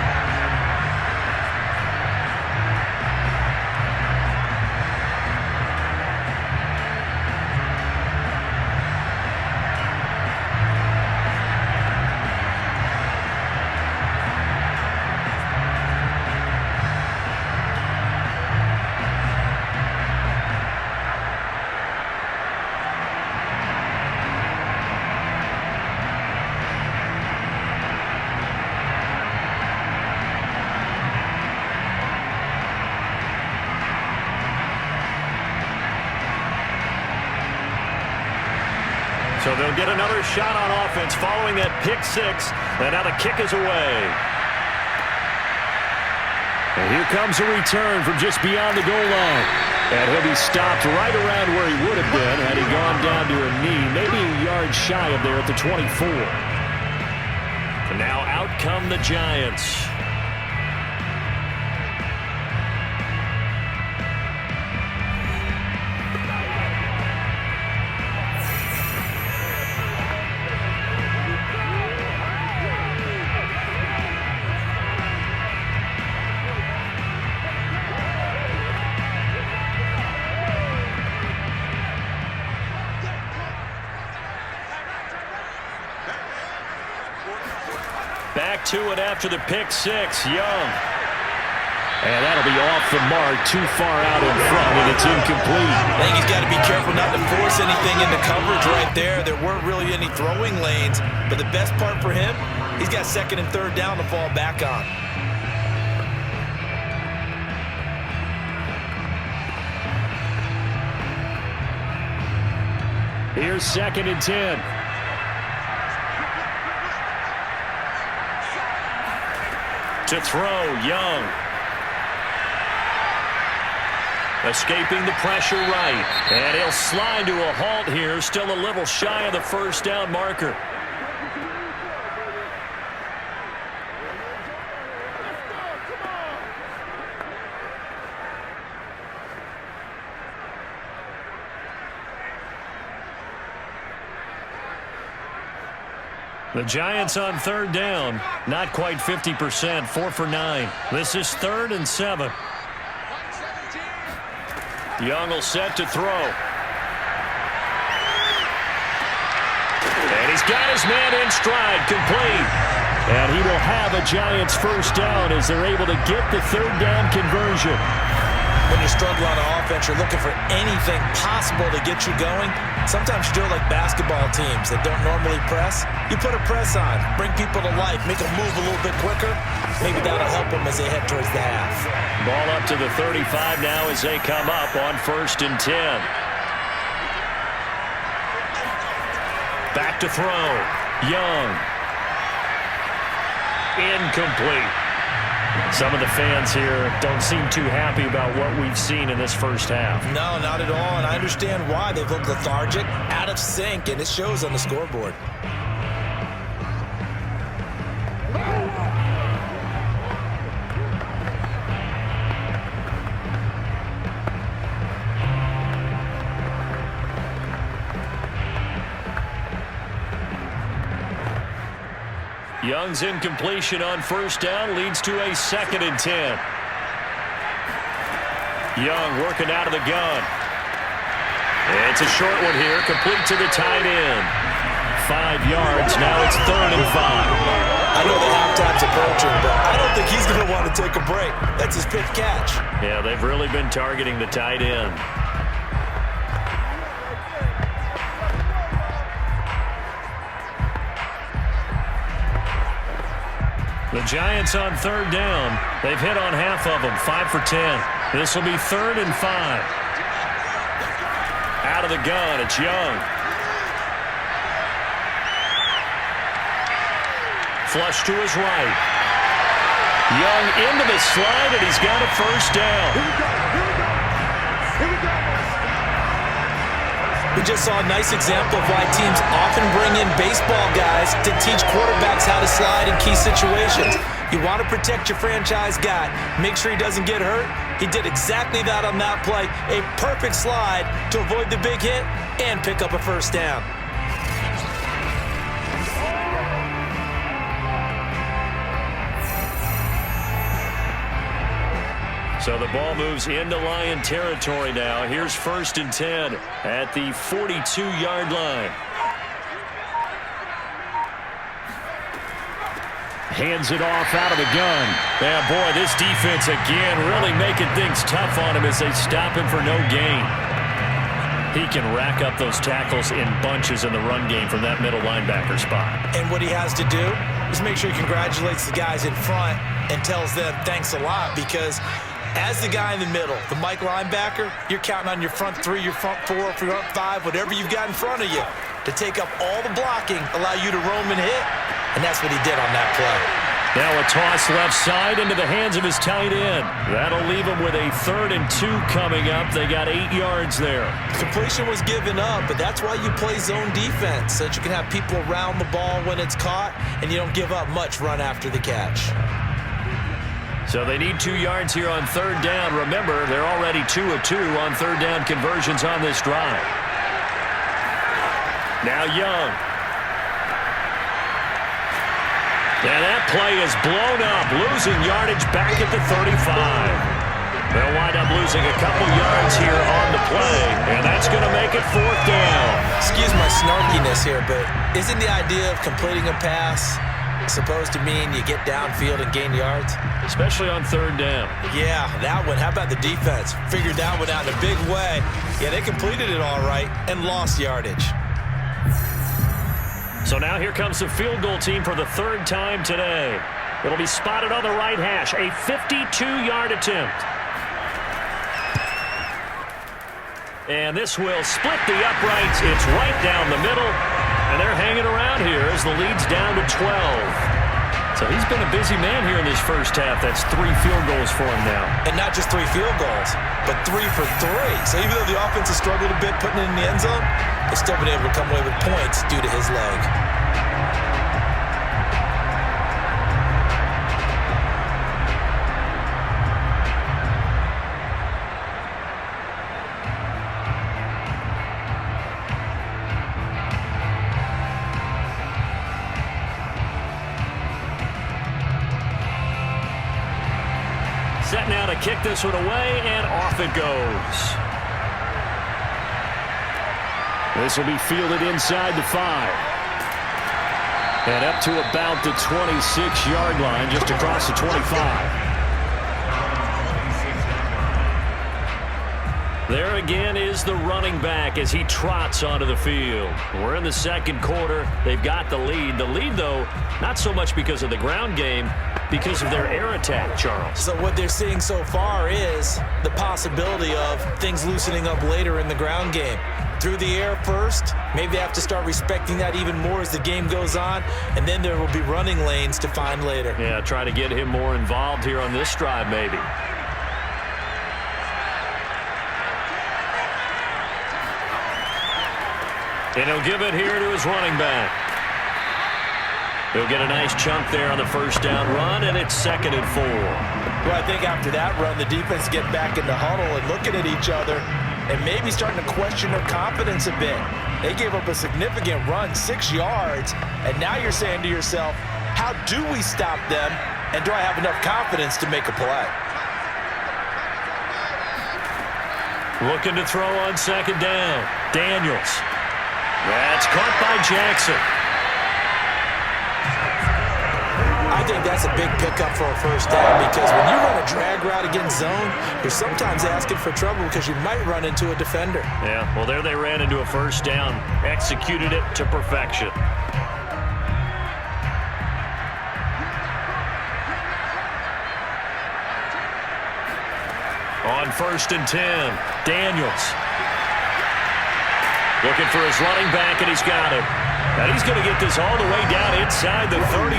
So they'll get another shot on offense following that pick six. And now the kick is away. And here comes a return from just beyond the goal line. And he'll be stopped right around where he would have been had he gone down to a knee, maybe a yard shy of there at the 24. And now out come the Giants. Back to it after the pick six. Young. And that'll be off the mark, too far out in front, and it's incomplete. I think he's got to be careful not to force anything into coverage right there. There weren't really any throwing lanes, but the best part for him, he's got 2nd and 3rd down to fall back on. Here's 2nd and 10. To throw, Young. Escaping the pressure right. And he'll slide to a halt here. Still a little shy of the 1st down marker. The Giants on 3rd down. Not quite 50%. 4 for 9. This is 3rd and 7. Young will set to throw. And he's got his man in stride. Complete. And he will have a Giants 1st down as they're able to get the 3rd down conversion. When you struggle on offense, you're looking for anything possible to get you going. Sometimes you do it like basketball teams that don't normally press. You put a press on, bring people to life, make them move a little bit quicker. Maybe that'll help them as they head towards the half. Ball up to the 35 now as they come up on 1st and 10. Back to throw. Young. Incomplete. Some of the fans here don't seem too happy about what we've seen in this first half. No, not at all, and I understand why. They've looked lethargic, out of sync, and it shows on the scoreboard. Young's incompletion on first down leads to a 2nd and 10. Young working out of the gun. It's a short one here, complete to the tight end. 5 yards, now it's 3rd and 5. I know the halftime's approaching, but I don't think he's going to want to take a break. That's his fifth catch. Yeah, they've really been targeting the tight end. The Giants on 3rd down. They've hit on half of them, 5 for 10. This will be 3rd and 5. Out of the gun, it's Young. Flush to his right. Young into the slide, and he's got a first down. We just saw a nice example of why teams often bring in baseball guys to teach quarterbacks how to slide in key situations. You want to protect your franchise guy. Make sure he doesn't get hurt. He did exactly that on that play. A perfect slide to avoid the big hit and pick up a first down. So the ball moves into Lion territory now. Here's 1st and 10 at the 42-yard line. Hands it off out of the gun. Yeah, boy, this defense again really making things tough on him as they stop him for no gain. He can rack up those tackles in bunches in the run game from that middle linebacker spot. And what he has to do is make sure he congratulates the guys in front and tells them thanks a lot, because as the guy in the middle, the Mike linebacker, you're counting on your front 3, your front 4, your front 5, whatever you've got in front of you to take up all the blocking, allow you to roam and hit, and that's what he did on that play. Now a toss left side into the hands of his tight end. That'll leave him with a 3rd and 2 coming up. They got 8 yards there. Completion was given up, but that's why you play zone defense, so that you can have people around the ball when it's caught, and you don't give up much run after the catch. So they need 2 yards here on 3rd down. Remember, they're already 2 of 2 on 3rd down conversions on this drive. Now Young. And that play is blown up, losing yardage back at the 35. They'll wind up losing a couple yards here on the play, and that's going to make it 4th down. Excuse my snarkiness here, but isn't the idea of completing a pass supposed to mean you get downfield and gain yards? Especially on 3rd down. Yeah, that one. How about the defense? Figured that one out in a big way. Yeah, they completed it all right and lost yardage. So now here comes the field goal team for the 3rd time today. It'll be spotted on the right hash. A 52-yard attempt. And this will split the uprights. It's right down the middle. And they're hanging around here as the lead's down to 12. So he's been a busy man here in this first half. That's 3 field goals for him now. And not just 3 field goals, but 3 for 3. So even though the offense has struggled a bit putting it in the end zone, they've still been able to come away with points due to his leg. Set now to kick this one away, and off it goes. This will be fielded inside the 5. And up to about the 26-yard line, just across the 25. There again is the running back as he trots onto the field. We're in the 2nd quarter. They've got the lead. The lead, though, not so much because of the ground game, because of their air attack, Charles. So what they're seeing so far is the possibility of things loosening up later in the ground game. through the air first. Maybe they have to start respecting that even more as the game goes on, and then there will be running lanes to find later. Yeah, try to get him more involved here on this drive maybe. And he'll give it here to his running back. He'll get a nice chunk there on the first down run, and it's 2nd and 4. Well, I think after that run, the defense get back in the huddle and looking at each other and maybe starting to question their confidence a bit. They gave up a significant run, 6 yards, and now you're saying to yourself, how do we stop them, and do I have enough confidence to make a play? Looking to throw on 2nd down. Daniels. That's caught by Jackson. I think that's a big pickup for a first down because when you run a drag route against zone, you're sometimes asking for trouble because you might run into a defender. Yeah, well, there they ran into a first down, executed it to perfection. On 1st and 10, Daniels. Looking for his running back, and he's got it. And he's going to get this all the way down inside the 35.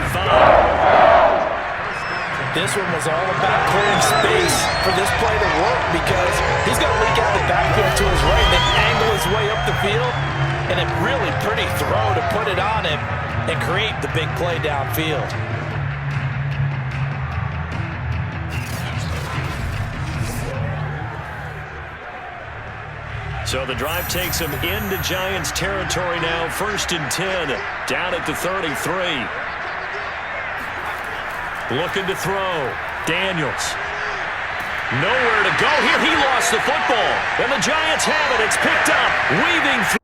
This one was all about clearing space for this play to work because he's going to leak out the backfield to his right and then angle his way up the field. And a really pretty throw to put it on him and create the big play downfield. So the drive takes him into Giants territory now. 1st and 10, down at the 33. Looking to throw. Daniels. Nowhere to go here. He lost the football. And the Giants have it. It's picked up. Weaving through.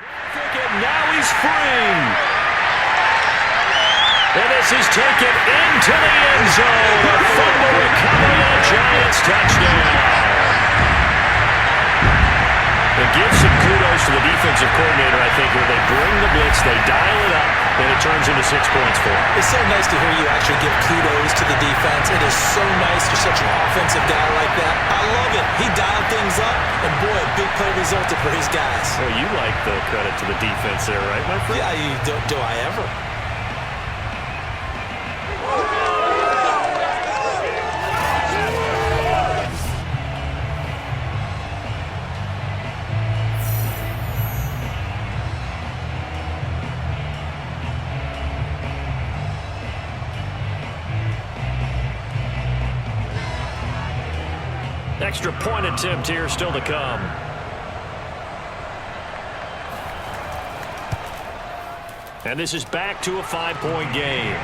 And now he's free. And this is taken into the end zone. A fumble recovery and a Giants touchdown. It gives some kudos to the defensive coordinator, I think, where they bring the blitz, they dial it up, and it turns into 6 points for them. It's so nice to hear you actually give kudos to the defense. It is so nice to such an offensive guy like that. I love it. He dialed things up, and boy, a big play resulted for his guys. Well, you like the credit to the defense there, right, my friend? Yeah, do I ever? Extra point attempt here still to come. And this is back to a 5-point game.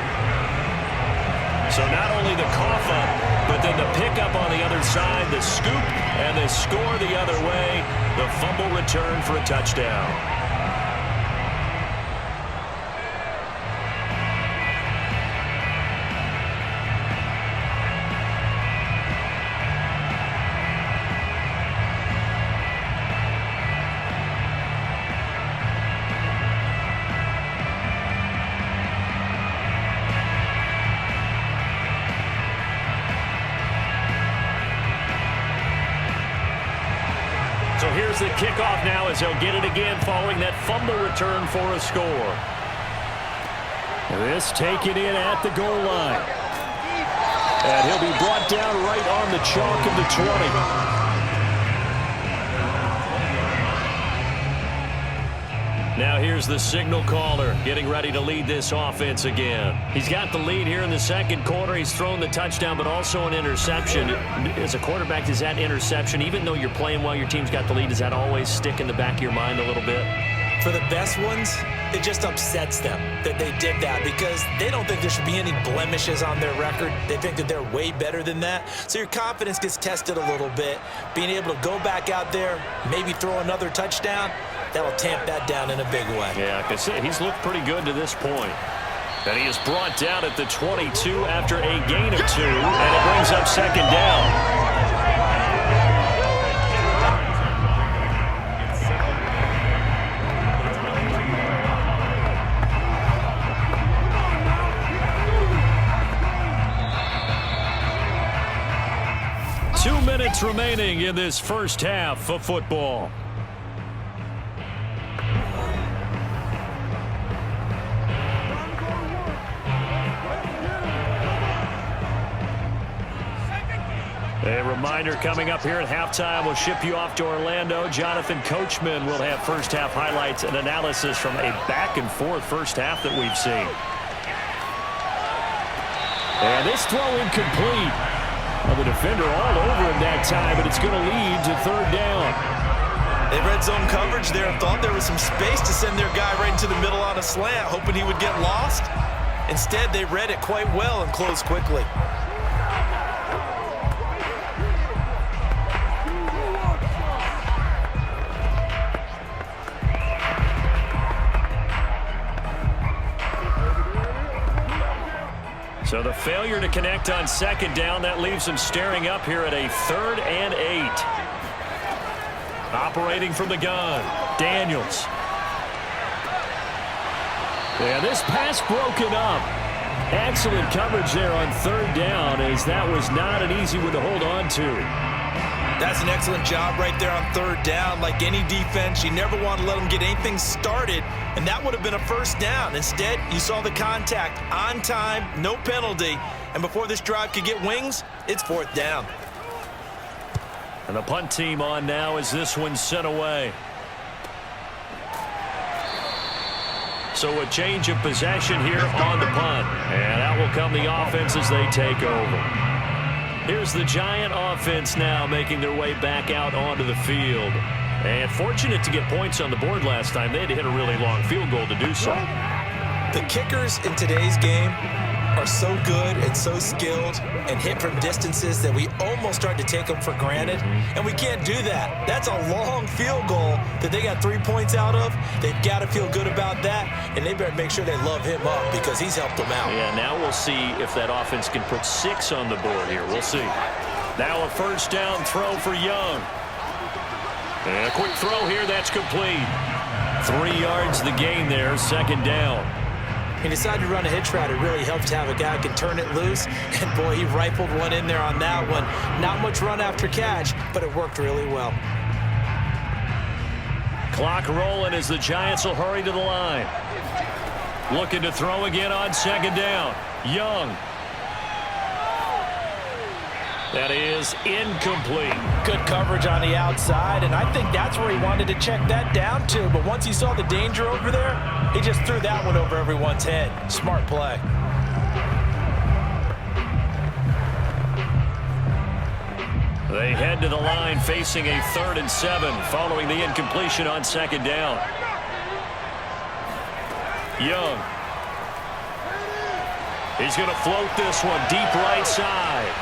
So not only the cough up, but then the pickup on the other side, the scoop, and the score the other way. The fumble return for a touchdown. So here's the kickoff now as he'll get it again following that fumble return for a score. This taken in at the goal line. And he'll be brought down right on the chalk of the 20. Now here's the signal caller getting ready to lead this offense again. He's got the lead here in the second quarter. He's thrown the touchdown, but also an interception. As a quarterback, does that interception, even though you're playing while your team's got the lead, does that always stick in the back of your mind a little bit? For the best ones, it just upsets them that they did that because they don't think there should be any blemishes on their record. They think that they're way better than that. So your confidence gets tested a little bit. Being able to go back out there, maybe throw another touchdown, that'll tamp that down in a big way. Yeah, because he's looked pretty good to this point. And he is brought down at the 22 after a gain of 2, and it brings up second down. minutes remaining in this first half of football. A reminder coming up here at halftime, we'll ship you off to Orlando. Jonathan Coachman will have first half highlights and analysis from a back-and-forth first half that we've seen. And this throw incomplete. Well, the defender all over him that time, but it's going to lead to third down. They read zone coverage there and thought there was some space to send their guy right into the middle on a slant, hoping he would get lost. Instead, they read it quite well and closed quickly. So the failure to connect on second down, that leaves them staring up here at a 3rd and 8. Operating from the gun, Daniels. Yeah, this pass broken up. Excellent coverage there on 3rd down, as that was not an easy one to hold on to. That's an excellent job right there on 3rd down. Like any defense, you never want to let them get anything started, and that would have been a first down. Instead, you saw the contact on time, no penalty, and before this drive could get wings, it's 4th down. And the punt team on now as this one's sent away. So a change of possession here on the punt, and out will come the offense as they take over. Here's the Giant offense now making their way back out onto the field. And fortunate to get points on the board last time. They had to hit a really long field goal to do so. The kickers in today's game are so good and so skilled and hit from distances that we almost start to take them for granted. And we can't do that. That's a long field goal that they got 3 points out of. They've got to feel good about that, and they better make sure they love him up because he's helped them out. Yeah, now we'll see if that offense can put 6 on the board here. We'll see. Now a first down throw for Young. And a quick throw here, that's complete. 3 yards the gain there, second down. He decided to run a hitch route. It really helps to have a guy who can turn it loose. And, boy, he rifled one in there on that one. Not much run after catch, but it worked really well. Clock rolling as the Giants will hurry to the line. Looking to throw again on second down. Young. That is incomplete. Good coverage on the outside, and I think that's where he wanted to check that down to. But once he saw the danger over there, he just threw that one over everyone's head. Smart play. They head to the line facing a 3rd and 7 following the incompletion on second down. Young. He's going to float this one deep right side.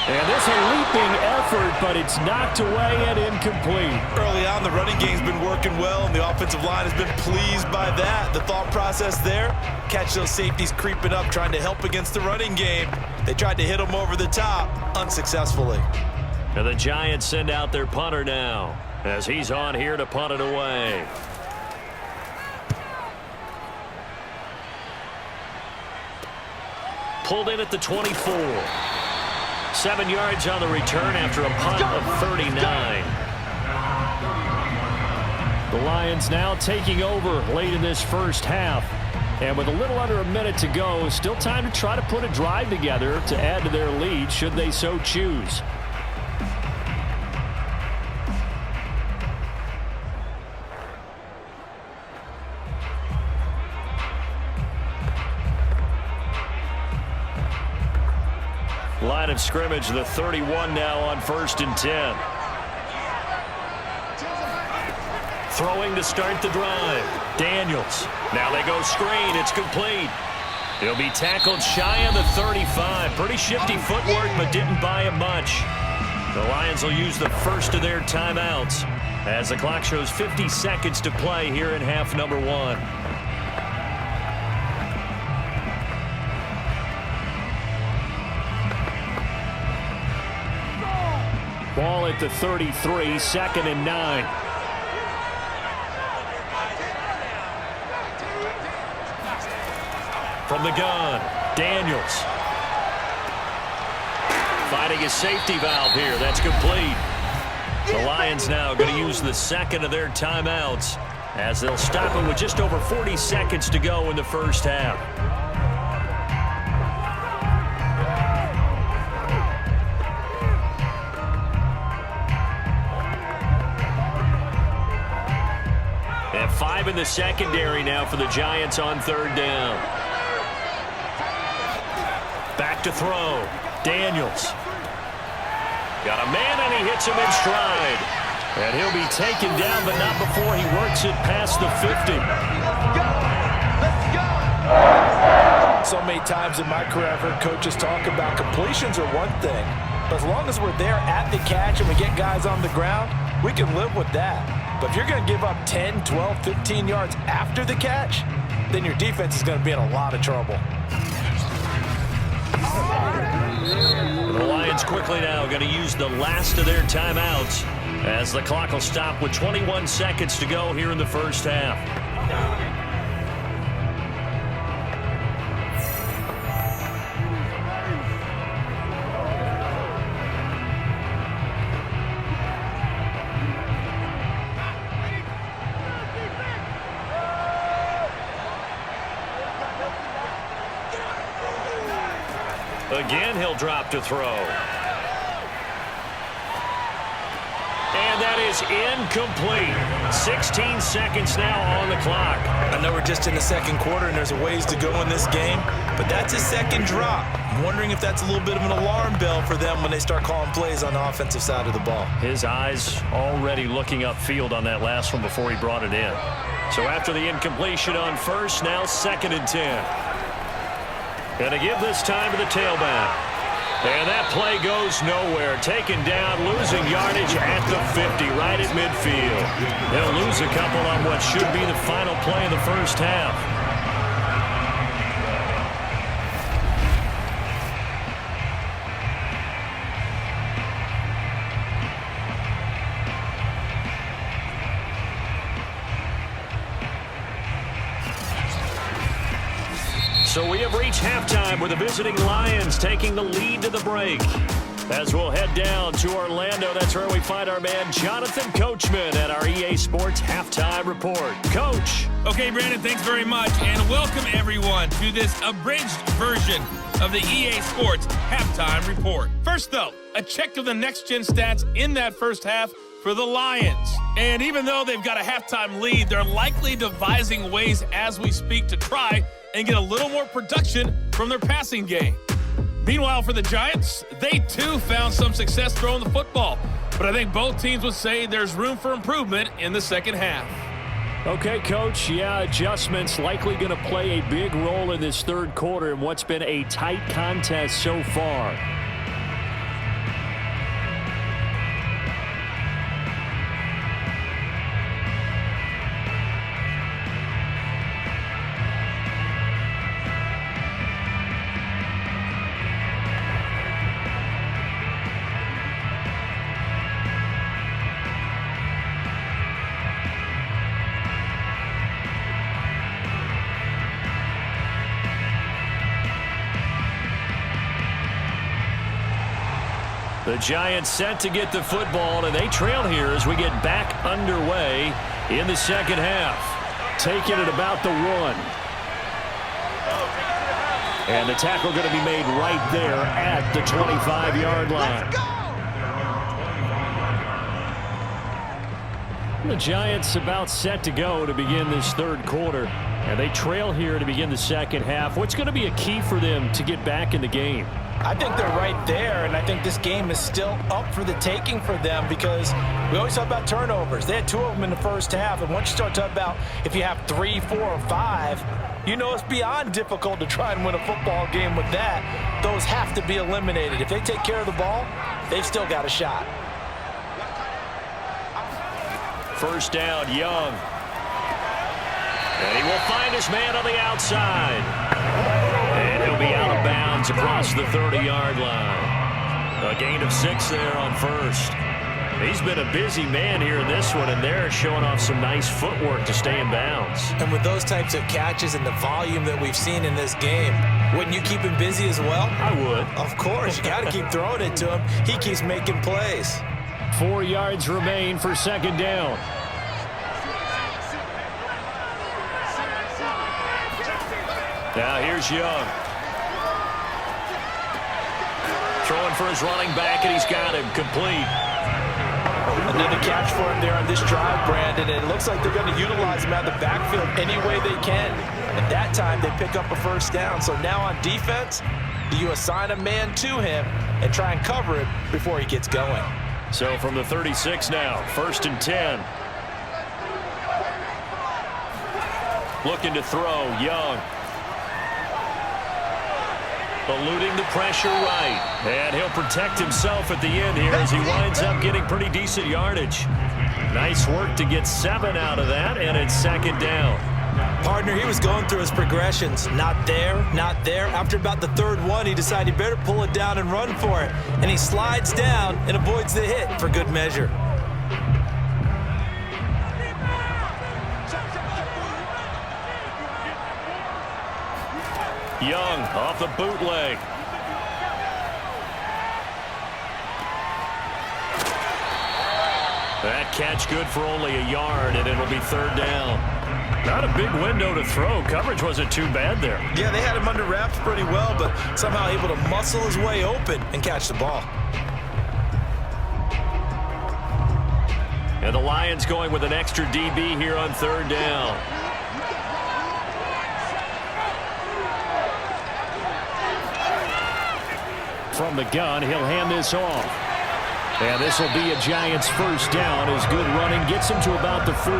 And this is a leaping effort, but it's knocked away and incomplete. Early on, the running game's been working well, and the offensive line has been pleased by that. The thought process there, catch those safeties creeping up, trying to help against the running game. They tried to hit them over the top, unsuccessfully. And the Giants send out their punter now, as he's on here to punt it away. Pulled in at the 24. 7 yards on the return after a punt of 39. The Lions now taking over late in this first half. And with a little under a minute to go, still time to try to put a drive together to add to their lead should they so choose. Line of scrimmage, the 31 now on 1st and 10. Throwing to start the drive. Daniels. Now they go screen. It's complete. He'll be tackled shy of the 35. Pretty shifty footwork, but didn't buy him much. The Lions will use the first of their timeouts as the clock shows 50 seconds to play here in half number 1. Ball at the 33, 2nd and 9. From the gun, Daniels. finding a safety valve here. That's complete. The Lions now going to use the second of their timeouts as they'll stop it with just over 40 seconds to go in the first half. And 5 in the secondary now for the Giants on third down. Back to throw. Daniels. Got a man, and he hits him in stride. And he'll be taken down, but not before he works it past the 50. So many times in my career, I've heard coaches talk about completions are one thing. But as long as we're there at the catch and we get guys on the ground, we can live with that. But if you're going to give up 10, 12, 15 yards after the catch, then your defense is going to be in a lot of trouble. The Lions quickly now going to use the last of their timeouts as the clock will stop with 21 seconds to go here in the first half. Again, he'll drop to throw. And that is incomplete. 16 seconds now on the clock. I know we're just in the second quarter and there's a ways to go in this game, but that's his second drop. I'm wondering if that's a little bit of an alarm bell for them when they start calling plays on the offensive side of the ball. His eyes already looking upfield on that last one before he brought it in. So after the incompletion on first, now 2nd and 10. Going to give this time to the tailback. And that play goes nowhere. Taken down, losing yardage at the 50, right at midfield. They'll lose a couple on what should be the final play of the first half. So we have reached halftime with the visiting Lions taking the lead to the break. As we'll head down to Orlando, that's where we find our man Jonathan Coachman at our EA Sports Halftime Report. Coach. Okay, Brandon, thanks very much, and welcome everyone to this abridged version of the EA Sports Halftime Report. First, though, a check of the next-gen stats in that first half for the Lions. And even though they've got a halftime lead, they're likely devising ways as we speak to try and get a little more production from their passing game. Meanwhile, for the Giants, they too found some success throwing the football. But I think both teams would say there's room for improvement in the second half. Okay, Coach, yeah, adjustments likely going to play a big role in this third quarter in what's been a tight contest so far. The Giants set to get the football, and they trail here as we get back underway in the second half. Taking it about the 1. And the tackle going to be made right there at the 25-yard line. The Giants about set to go to begin this third quarter. And they trail here to begin the second half. What's going to be a key for them to get back in the game? I think they're right there, and I think this game is still up for the taking for them because we always talk about turnovers. They had 2 of them in the first half, and once you start talking about if you have 3, 4, or 5, you know it's beyond difficult to try and win a football game with that. Those have to be eliminated. If they take care of the ball, they've still got a shot. First down, Young. And he will find his man on the outside. And he'll be out of bounds across the 30-yard line. A gain of 6 there on first. He's been a busy man here in this one, and they're showing off some nice footwork to stay in bounds. And with those types of catches and the volume that we've seen in this game, wouldn't you keep him busy as well? I would. Of course. You got to keep throwing it to him. He keeps making plays. 4 yards remain for second down. Now here's Young. Throwing for his running back, and he's got him complete. Another catch for him there on this drive, Brandon. And it looks like they're going to utilize him out of the backfield any way they can. At that time, they pick up a first down. So now on defense, you assign a man to him and try and cover it before he gets going. So from the 36 now, 1st and 10. Looking to throw, Young. Eluding the pressure right. And he'll protect himself at the end here as he winds up getting pretty decent yardage. Nice work to get 7 out of that, and it's second down. Partner, he was going through his progressions. Not there, not there. After about the third one, he decided he better pull it down and run for it. And he slides down and avoids the hit for good measure. Young off the bootleg. That catch good for only a yard, and it'll be third down. Not a big window to throw. Coverage wasn't too bad there. Yeah, they had him under wraps pretty well, but somehow able to muscle his way open and catch the ball. And the Lions going with an extra DB here on third down. From the gun, he'll hand this off. And this will be a Giants first down as good running gets him to about the 44.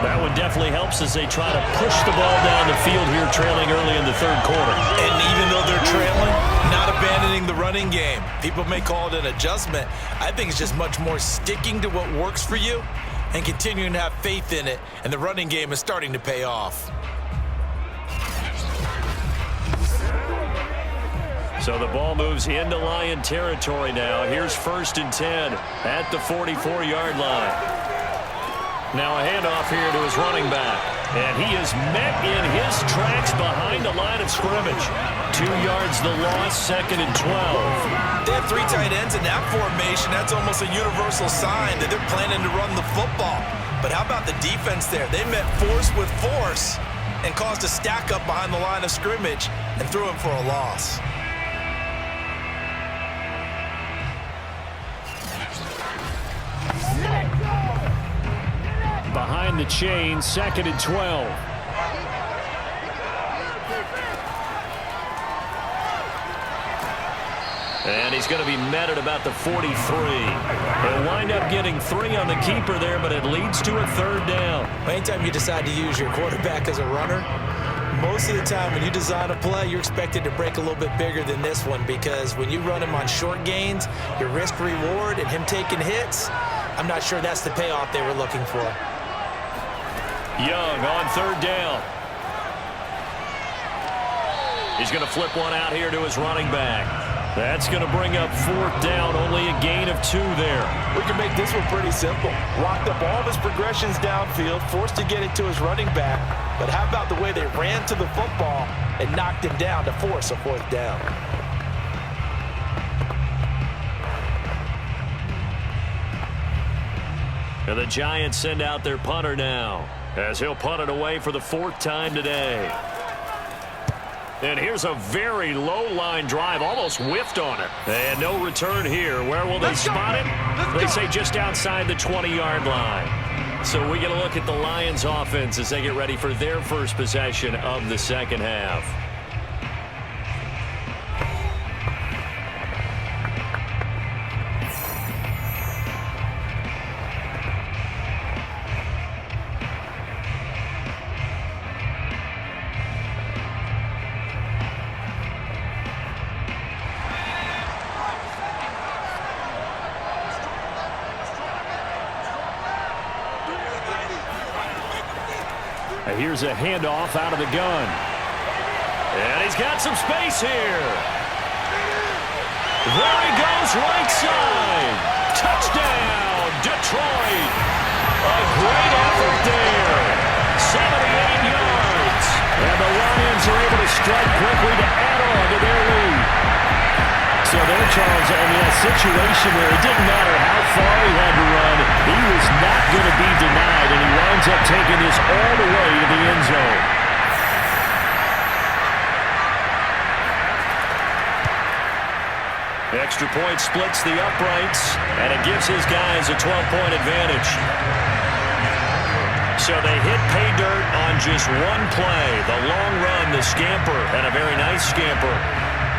That one definitely helps as they try to push the ball down the field here, trailing early in the third quarter. And even though they're trailing, not abandoning the running game. People may call it an adjustment. I think it's just much more sticking to what works for you and continuing to have faith in it. And the running game is starting to pay off. So the ball moves into Lion territory now. Here's 1st and 10 at the 44-yard line. Now a handoff here to his running back. And he is met in his tracks behind the line of scrimmage. 2 yards the loss, 2nd and 12. They have 3 tight ends in that formation. That's almost a universal sign that they're planning to run the football. But how about the defense there? They met force with force and caused a stack up behind the line of scrimmage and threw him for a loss. Behind the chain, 2nd and 12. And he's going to be met at about the 43. He'll wind up getting 3 on the keeper there, but it leads to a third down. Anytime you decide to use your quarterback as a runner, most of the time when you design a play, you're expected to break a little bit bigger than this one, because when you run him on short gains, your risk-reward and him taking hits, I'm not sure that's the payoff they were looking for. Young on third down. He's going to flip one out here to his running back. That's going to bring up 4th down, only a gain of 2 there. We can make this one pretty simple. Locked up all of his progressions downfield, forced to get it to his running back. But how about the way they ran to the football and knocked him down to force a 4th down? And the Giants send out their punter now, as he'll punt it away for the 4th time today. And here's a very low-line drive, almost whiffed on it. And no return here. Where will they spot it? They say just outside the 20-yard line. So we get a look at the Lions offense as they get ready for their first possession of the second half. Here's a handoff out of the gun. And he's got some space here. There he goes, right side. Touchdown, Detroit. A great effort there. 78 yards. And the Lions are able to strike quickly to add on to their lead. So there, Charles, in a situation where it didn't matter how far he had to run, he was not going to be denied, and he winds up taking this all the way to the end zone. Extra point splits the uprights, and it gives his guys a 12-point advantage. So they hit pay dirt on just one play. The long run, the scamper, and a very nice scamper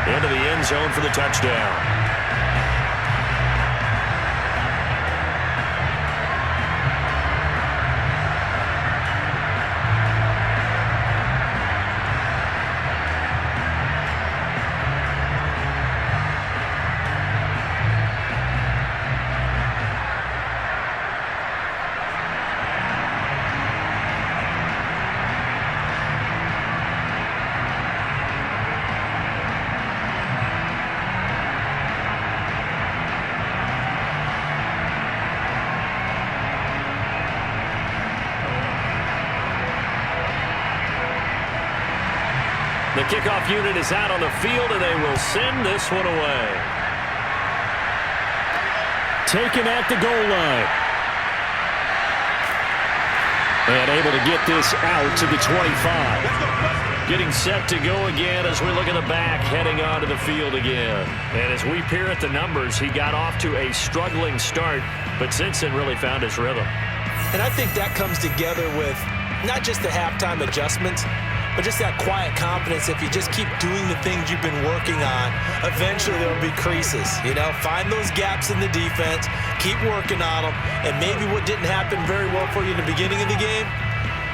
into the end zone for the touchdown. The kickoff unit is out on the field, and they will send this one away. Taken at the goal line. And able to get this out to the 25. Getting set to go again as we look at the back, heading onto the field again. And as we peer at the numbers, he got off to a struggling start, but since then really found his rhythm. And I think that comes together with not just the halftime adjustments, but just that quiet confidence. If you just keep doing the things you've been working on, eventually there will be creases. You know, find those gaps in the defense, keep working on them, and maybe what didn't happen very well for you in the beginning of the game,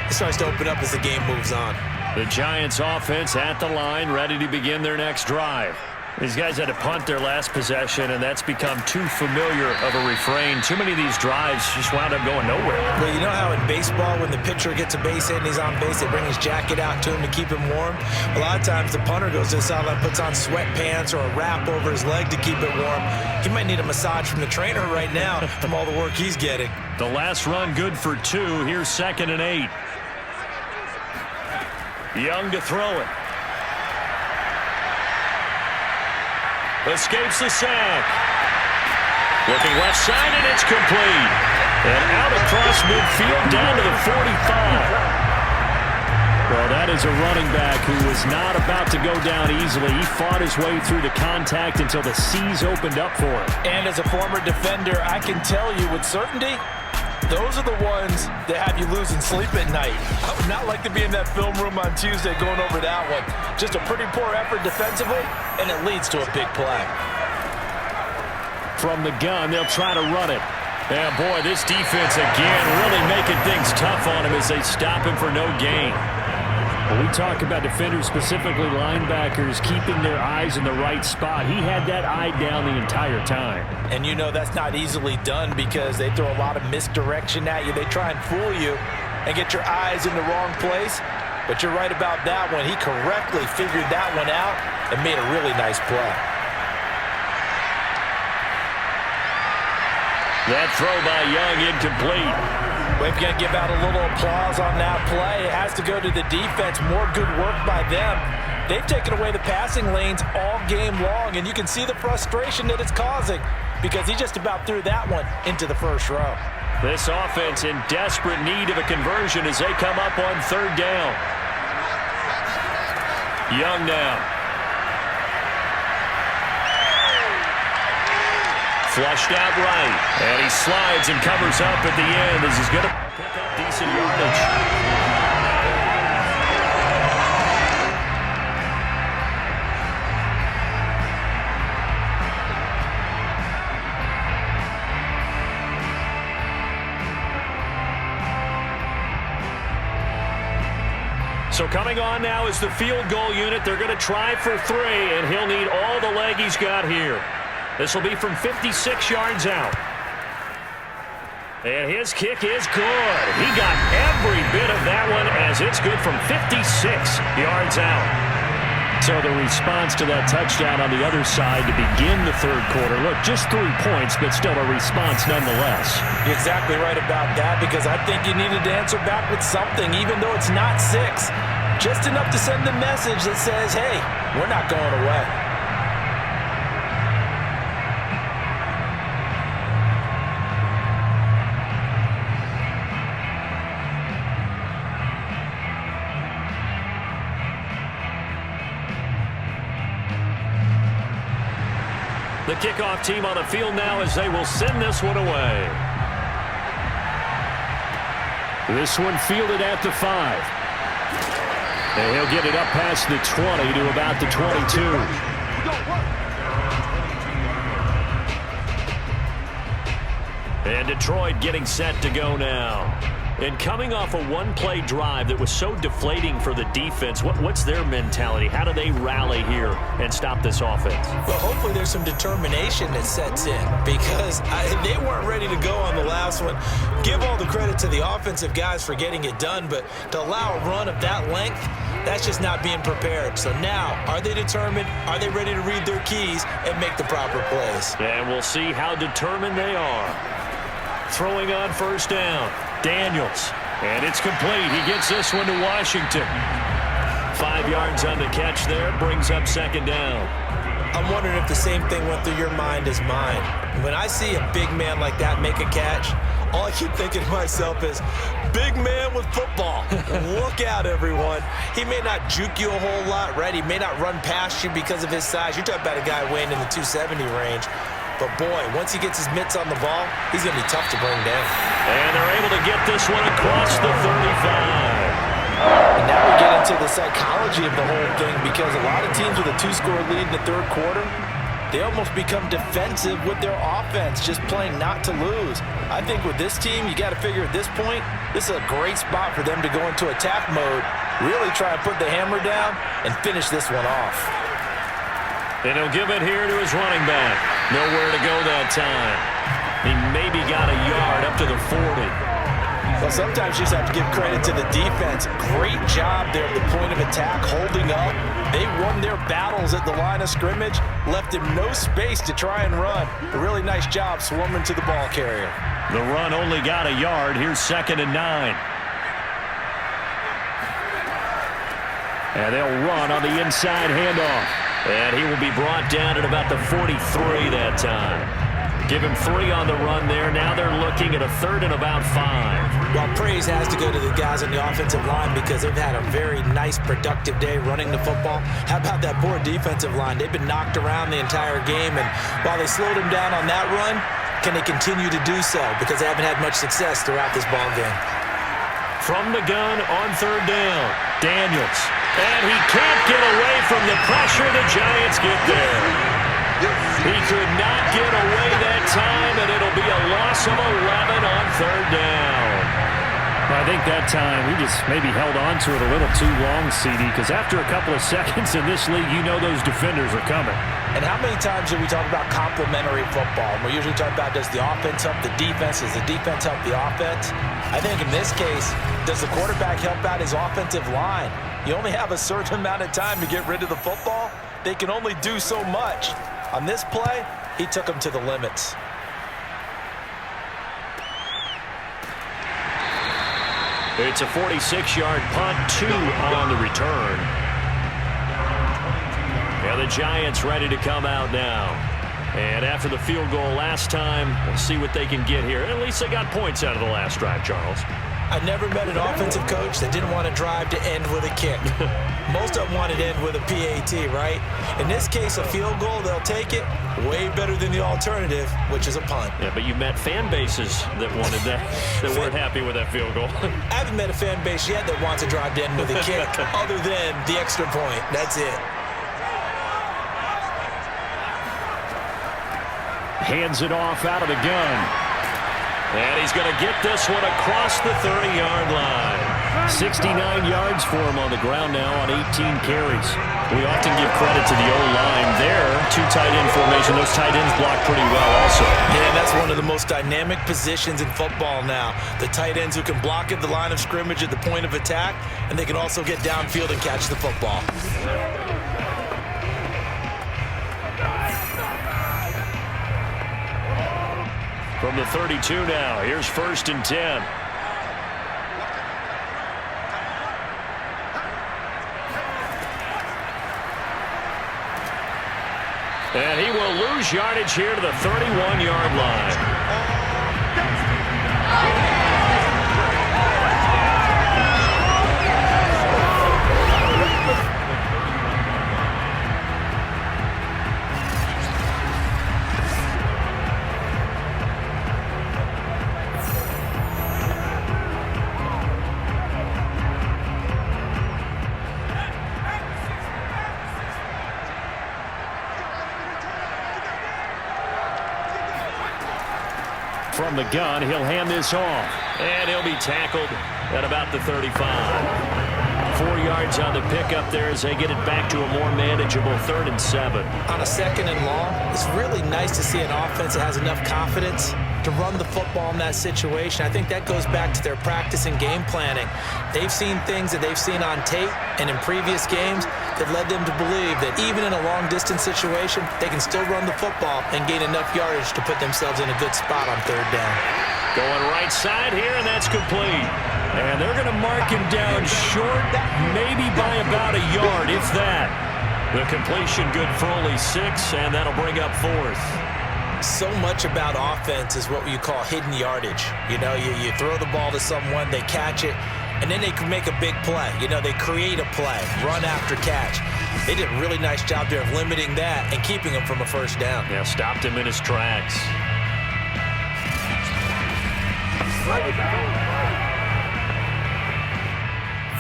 it starts to open up as the game moves on. The Giants offense at the line, ready to begin their next drive. These guys had to punt their last possession, and that's become too familiar of a refrain. Too many of these drives just wound up going nowhere. Well, you know how in baseball, when the pitcher gets a base hit and he's on base, they bring his jacket out to him to keep him warm? A lot of times the punter goes to the sideline, puts on sweatpants or a wrap over his leg to keep it warm. He might need a massage from the trainer right now from all the work he's getting. The last run good for 2. Here's 2nd and 8. Young to throw it. Escapes the sack. Looking left side, and it's complete. And out across midfield, down to the 45. Well, that is a running back who was not about to go down easily. He fought his way through the contact until the seas opened up for him. And as a former defender, I can tell you with certainty, those are the ones that have you losing sleep at night. I would not like to be in that film room on Tuesday going over that one. Just a pretty poor effort defensively, and it leads to a big play. From the gun, they'll try to run it. And boy, this defense again really making things tough on him as they stop him for no gain. When we talk about defenders, specifically linebackers, keeping their eyes in the right spot, he had that eye down the entire time. And you know that's not easily done because they throw a lot of misdirection at you. They try and fool you and get your eyes in the wrong place. But you're right about that one. He correctly figured that one out and made a really nice play. That throw by Young incomplete. We're going to give out a little applause on that play. It has to go to the defense. More good work by them. They've taken away the passing lanes all game long, and you can see the frustration that it's causing because he just about threw that one into the first row. This offense in desperate need of a conversion as they come up on 3rd down. Young now. Flushed out right, and he slides and covers up at the end as he's going to pick up decent yardage. So coming on now is the field goal unit. They're going to try for 3, and he'll need all the leg he's got here. This will be from 56 yards out. And his kick is good. He got every bit of that one as it's good from 56 yards out. So the response to that touchdown on the other side to begin the third quarter. Look, just 3 points, but still a response nonetheless. You're exactly right about that, because I think you needed to answer back with something, even though it's not 6. Just enough to send a message that says, hey, we're not going away. The kickoff team on the field now as they will send this one away. This one fielded at the 5. And he'll get it up past the 20 to about the 22. And Detroit getting set to go now. And coming off a one-play drive that was so deflating for the defense, what's their mentality? How do they rally here and stop this offense? Well, hopefully there's some determination that sets in, because they weren't ready to go on the last one. Give all the credit to the offensive guys for getting it done, but to allow a run of that length, that's just not being prepared. So now, are they determined? Are they ready to read their keys and make the proper plays? And we'll see how determined they are. Throwing on first down. Daniels, and it's complete. He gets this one to Washington. 5 yards on the catch there, brings up second down. I'm wondering if the same thing went through your mind as mine. When I see a big man like that make a catch, all I keep thinking to myself is, big man with football. Look out, everyone. He may not juke you a whole lot, right? He may not run past you because of his size. You're talking about a guy weighing in the 270 range. But, boy, once he gets his mitts on the ball, he's going to be tough to bring down. And they're able to get this one across the 35. And now we get into the psychology of the whole thing, because a lot of teams with a 2-score lead in the third quarter, they almost become defensive with their offense, just playing not to lose. I think with this team, you got to figure at this point, this is a great spot for them to go into attack mode, really try to put the hammer down and finish this one off. And he'll give it here to his running back. Nowhere to go that time. He maybe got a yard up to the 40. Well, sometimes you just have to give credit to the defense. Great job there at the point of attack, holding up. They won their battles at the line of scrimmage, left him no space to try and run. A really nice job swarming to the ball carrier. The run only got a yard. Here's 2nd and 9. And they'll run on the inside handoff. And he will be brought down at about the 43 that time. Give him 3 on the run there. Now they're looking at a 3rd and about 5. Well, praise has to go to the guys on the offensive line, because they've had a very nice, productive day running the football. How about that poor defensive line? They've been knocked around the entire game, and while they slowed him down on that run, can they continue to do so? Because they haven't had much success throughout this ball game. From the gun on 3rd down, Daniels. And he can't get away from the pressure. The Giants get there. He could not get away that time, and it'll be a loss of 11 on 3rd down. I think that time we just maybe held on to it a little too long, CD, because after a couple of seconds in this league, you know those defenders are coming. And how many times do we talk about complementary football? We usually talk about, does the offense help the defense? Does the defense help the offense? I think in this case, does the quarterback help out his offensive line? You only have a certain amount of time to get rid of the football. They can only do so much. On this play, he took them to the limits. It's a 46-yard punt, 2 on the return. And the Giants ready to come out now. And after the field goal last time, we'll see what they can get here. At least they got points out of the last drive, Charles. I never met an offensive coach that didn't want to drive to end with a kick. Most of them wanted to end with a PAT, right? In this case, a field goal, they'll take it. Way better than the alternative, which is a punt. Yeah, but you met fan bases that wanted that, that weren't happy with that field goal. I haven't met a fan base yet that wants to drive to end with a kick other than the extra point. That's it. Hands it off out of the gun. And he's going to get this one across the 30-yard line. 69 yards for him on the ground now on 18 carries. We often give credit to the O-line there. 2 tight end formation. Those tight ends block pretty well also. Yeah, that's one of the most dynamic positions in football now. The tight ends who can block at the line of scrimmage at the point of attack, and they can also get downfield and catch the football. From the 32 now, here's 1st and 10. And he will lose yardage here to the 31-yard line. From the gun, he'll hand this off. And he'll be tackled at about the 35. 4 yards on the pickup there as they get it back to a more manageable 3rd and 7. On a 2nd and long, it's really nice to see an offense that has enough confidence to run the football in that situation. I think that goes back to their practice and game planning. They've seen things that they've seen on tape and in previous games that led them to believe that even in a long-distance situation, they can still run the football and gain enough yardage to put themselves in a good spot on 3rd down. Going right side here, and that's complete. And they're going to mark him down short, maybe by about a yard, if that. The completion good for only 6, and that'll bring up 4th. So much about offense is what you call hidden yardage. You know, you throw the ball to someone, they catch it, and then they can make a big play. You know, they create a play, run after catch. They did a really nice job there of limiting that and keeping him from a 1st down. Yeah, stopped him in his tracks.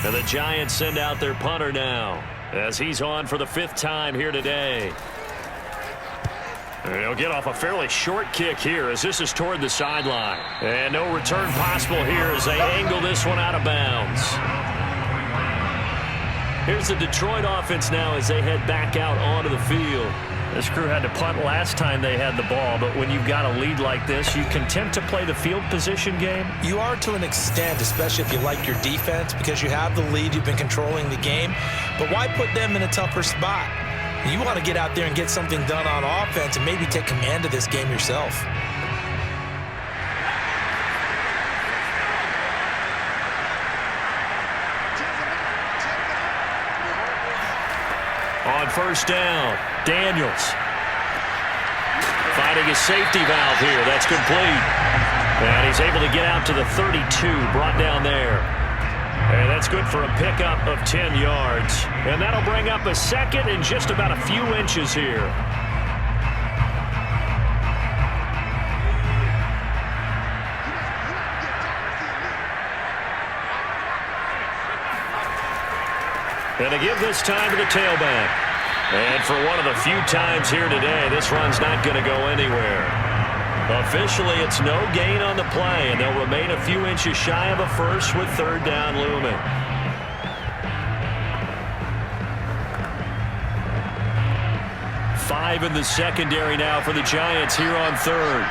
And the Giants send out their punter now as he's on for the 5th time here today. And he'll get off a fairly short kick here as this is toward the sideline. And no return possible here as they angle this one out of bounds. Here's the Detroit offense now as they head back out onto the field. This crew had to punt last time they had the ball, but when you've got a lead like this, you content to play the field position game? You are to an extent, especially if you like your defense, because you have the lead, you've been controlling the game. But why put them in a tougher spot? You want to get out there and get something done on offense and maybe take command of this game yourself. On 1st down, Daniels. Finding his safety valve here. That's complete. And he's able to get out to the 32, brought down there. And that's good for a pickup of 10 yards. And that'll bring up a 2nd and just about a few inches here. And to give this time to the tailback. And for one of the few times here today, this run's not going to go anywhere. Officially, it's no gain on the play, and they'll remain a few inches shy of a 1st with 3rd down looming. Five in the secondary now for the Giants here on 3rd.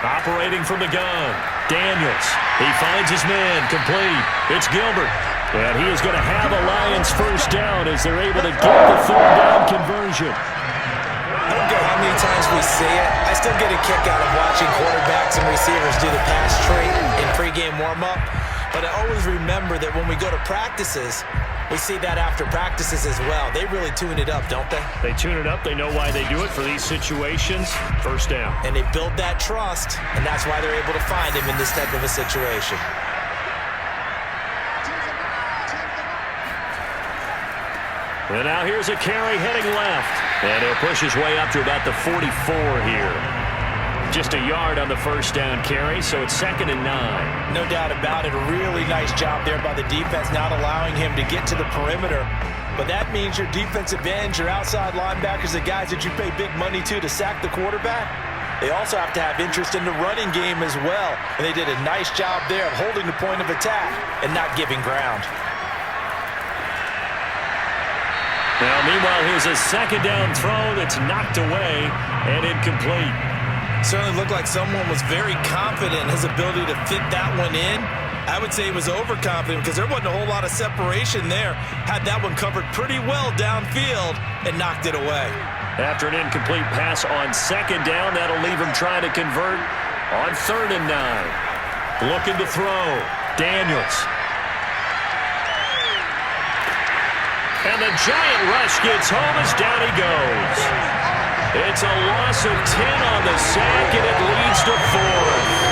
Operating from the gun, Daniels. He finds his man, complete. It's Gilbert. And he is going to have a Lions 1st down as they're able to get the 3rd down conversion. I don't care how many times we see it. I still get a kick out of watching quarterbacks and receivers do the pass tree in pregame warm-up. But I always remember that when we go to practices, we see that after practices as well. They really tune it up, don't they? They tune it up. They know why they do it for these situations. 1st down. And they build that trust, and that's why they're able to find him in this type of a situation. And now here's a carry heading left. And he'll push his way up to about the 44 here. Just a yard on the 1st down carry, so it's 2nd and 9. No doubt about it. A really nice job there by the defense, not allowing him to get to the perimeter. But that means your defensive ends, your outside linebackers, the guys that you pay big money to sack the quarterback, they also have to have interest in the running game as well. And they did a nice job there of holding the point of attack and not giving ground. Now, meanwhile, here's a 2nd down throw that's knocked away and incomplete. Certainly looked like someone was very confident in his ability to fit that one in. I would say he was overconfident because there wasn't a whole lot of separation there. Had that one covered pretty well downfield and knocked it away. After an incomplete pass on second down, that'll leave him trying to convert on 3rd and 9. Looking to throw. Daniels. And the giant rush gets home as down he goes. It's a loss of 10 on the sack, and it leads to 4.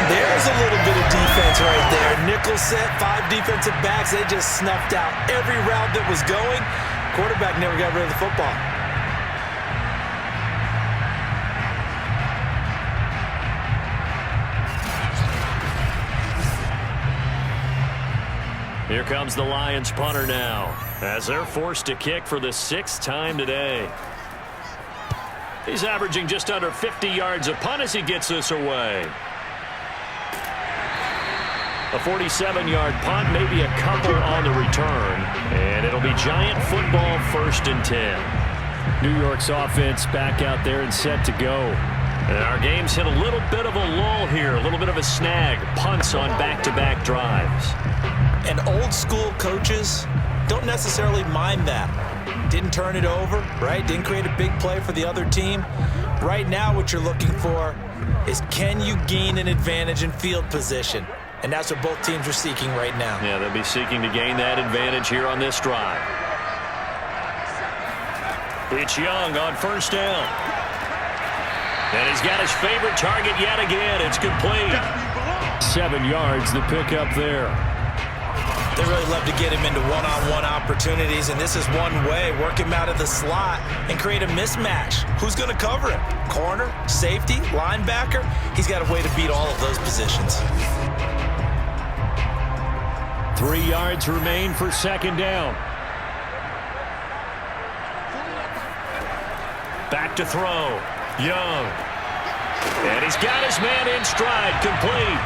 There's a little bit of defense right there. Nickel set, 5 defensive backs. They just snuffed out every route that was going. Quarterback never got rid of the football. Here comes the Lions punter now, as they're forced to kick for the 6th time today. He's averaging just under 50 yards a punt as he gets this away. A 47-yard punt, maybe a couple on the return, and it'll be Giant football 1st and 10. New York's offense back out there and set to go. And our game's hit a little bit of a lull here, a little bit of a snag. Punts on back-to-back drives. And old school coaches don't necessarily mind that. Didn't turn it over, right? Didn't create a big play for the other team. Right now what you're looking for is, can you gain an advantage in field position? And that's what both teams are seeking right now. Yeah, they'll be seeking to gain that advantage here on this drive. It's Young on 1st down. And he's got his favorite target yet again. It's complete. 7 yards the pickup there. They really love to get him into one-on-one opportunities, and this is one way. Work him out of the slot and create a mismatch. Who's going to cover him? Corner, safety, linebacker? He's got a way to beat all of those positions. 3 yards remain for 2nd down. Back to throw. Young. And he's got his man in stride, complete.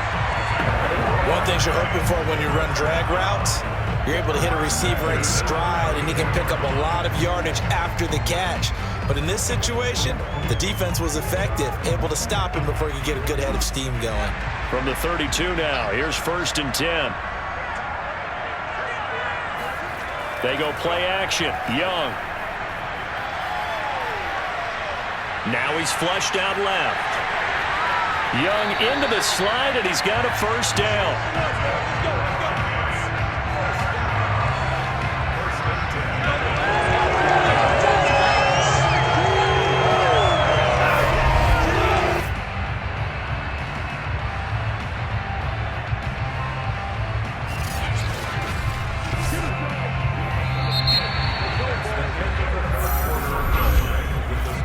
One thing you're hoping for when you run drag routes, you're able to hit a receiver in stride, and he can pick up a lot of yardage after the catch. But in this situation, the defense was effective, able to stop him before he could get a good head of steam going. From the 32 now, here's 1st and 10. They go play action. Young. Now he's flushed out left. Young into the slide, and he's got a 1st down.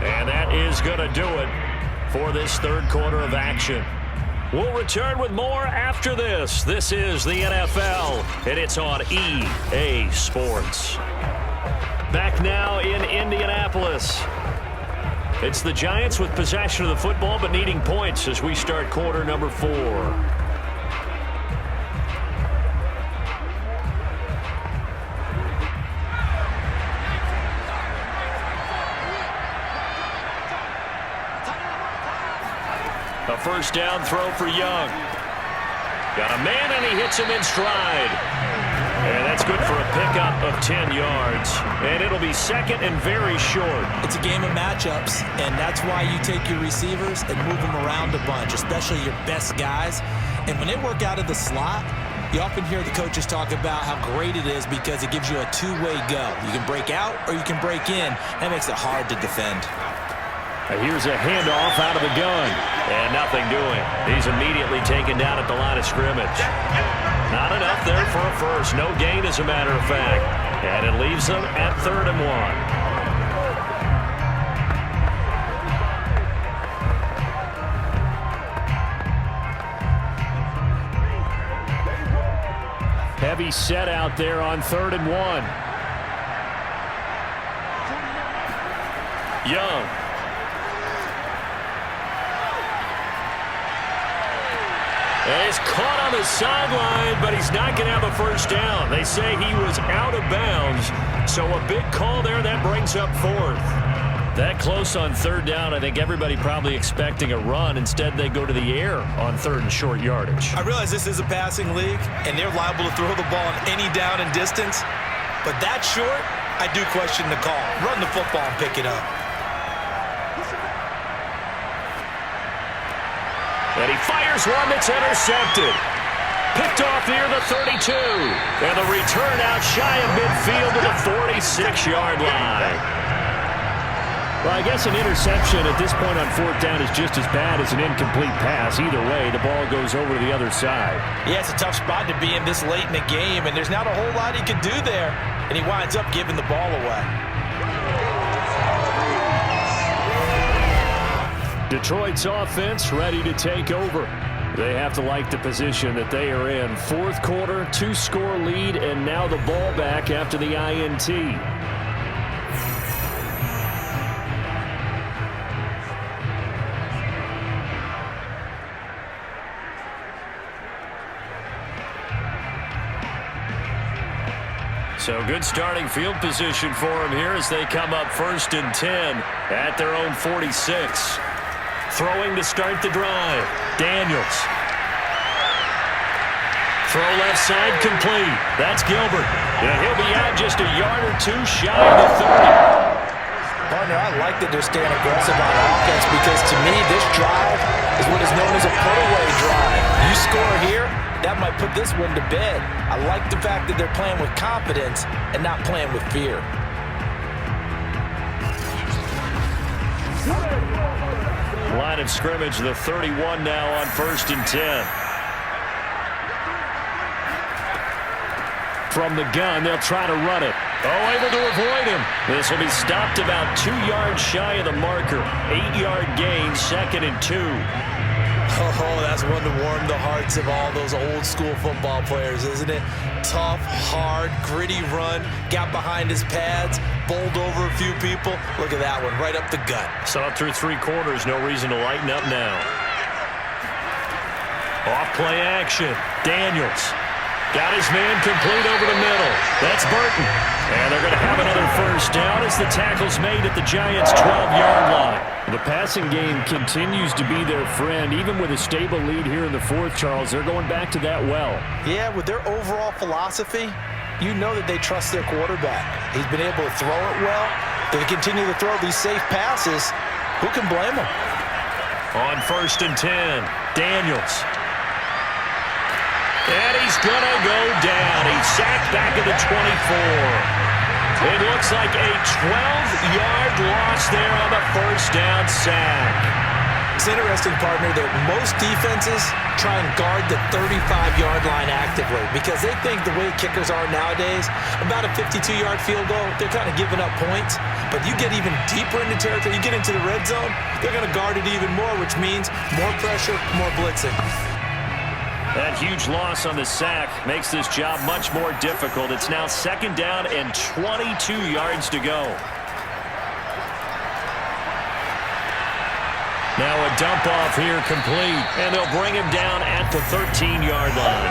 And that is going to do it for this 3rd quarter of action. We'll return with more after this. This is the NFL, and it's on EA Sports. Back now in Indianapolis. It's the Giants with possession of the football, but needing points as we start quarter number 4. A 1st down throw for Young. Got a man, and he hits him in stride. And that's good for a pickup of 10 yards. And it'll be 2nd and very short. It's a game of matchups, and that's why you take your receivers and move them around a bunch, especially your best guys. And when they work out of the slot, you often hear the coaches talk about how great it is because it gives you a two-way go. You can break out or you can break in. That makes it hard to defend. Here's a handoff out of the gun. And nothing doing. He's immediately taken down at the line of scrimmage. Not enough there for a first. No gain, as a matter of fact. And it leaves them at 3rd and 1. Heavy set out there on 3rd and 1. Young. And he's caught on the sideline, but he's not going to have a 1st down. They say he was out of bounds, so a big call there that brings up 4th. That close on third down, I think everybody probably expecting a run. Instead, they go to the air on third and short yardage. I realize this is a passing league, and they're liable to throw the ball on any down and distance. But that short, I do question the call. Run the football and pick it up. And he fires one that's intercepted. Picked off near the 32. And the return out shy of midfield to the 46-yard line. Well, I guess an interception at this point on fourth down is just as bad as an incomplete pass. Either way, the ball goes over to the other side. Yeah, it's a tough spot to be in this late in the game, and there's not a whole lot he can do there. And he winds up giving the ball away. Detroit's offense ready to take over. They have to like the position that they are in. Fourth quarter, 2-score lead, and now the ball back after the INT. So good starting field position for them here as they come up 1st and 10 at their own 46. Throwing to start the drive. Daniels. Throw left side complete. That's Gilbert. And he'll be out just a yard or two shy of the 30. Partner, I like that they're staying aggressive on offense because to me this drive is what is known as a put-away drive. You score here, that might put this one to bed. I like the fact that they're playing with confidence and not playing with fear. Line of scrimmage, the 31 now on 1st and 10. From the gun, they'll try to run it. Oh, able to avoid him. This will be stopped about 2 yards shy of the marker. 8-yard gain, 2nd and 2. Oh, that's one to warm the hearts of all those old-school football players, isn't it? Tough, hard, gritty run, got behind his pads, bowled over a few people. Look at that one, right up the gut. Saw it through 3 quarters, no reason to lighten up now. Off-play action, Daniels. Got his man complete over the middle. That's Burton. And they're going to have another first down as the tackle's made at the Giants' 12-yard line. The passing game continues to be their friend. Even with a stable lead here in the fourth, Charles, they're going back to that well. Yeah, with their overall philosophy, you know that they trust their quarterback. He's been able to throw it well. They continue to throw these safe passes. Who can blame them? On 1st and 10, Daniels. And he's going to go down. He's sacked back at the 24. It looks like a 12-yard loss there on the first down sack. It's interesting, partner, that most defenses try and guard the 35-yard line actively because they think the way kickers are nowadays, about a 52-yard field goal, they're kind of giving up points. But you get even deeper into territory, you get into the red zone, they're going to guard it even more, which means more pressure, more blitzing. That huge loss on the sack makes this job much more difficult. It's now 2nd down and 22 yards to go. Now a dump off here complete, and they'll bring him down at the 13-yard line.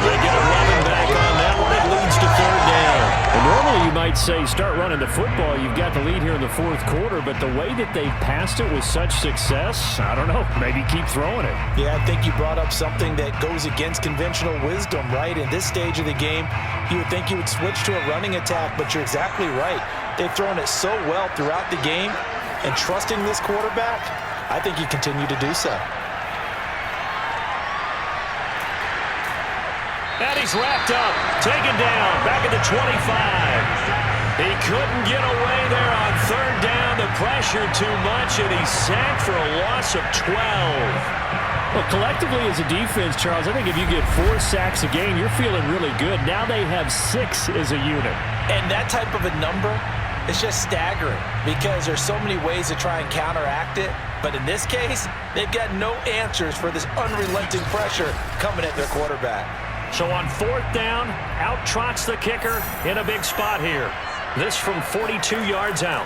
They get 11 back on that one. It leads to 3rd down. And normally you might say start running the football. You've got the lead here in the fourth quarter, but the way that they passed it with such success, I don't know, maybe keep throwing it. Yeah, I think you brought up something that goes against conventional wisdom, right? In this stage of the game, you would think you would switch to a running attack, but you're exactly right. They've thrown it so well throughout the game, and trusting this quarterback, I think you continue to do so. And he's wrapped up, taken down, back at the 25. He couldn't get away there on 3rd down. The pressure too much, and he's sacked for a loss of 12. Well, collectively as a defense, Charles, I think if you get 4 sacks a game, you're feeling really good. Now they have 6 as a unit. And that type of a number is just staggering because there's so many ways to try and counteract it. But in this case, they've got no answers for this unrelenting pressure coming at their quarterback. So on 4th down, out trots the kicker in a big spot here. This from 42 yards out.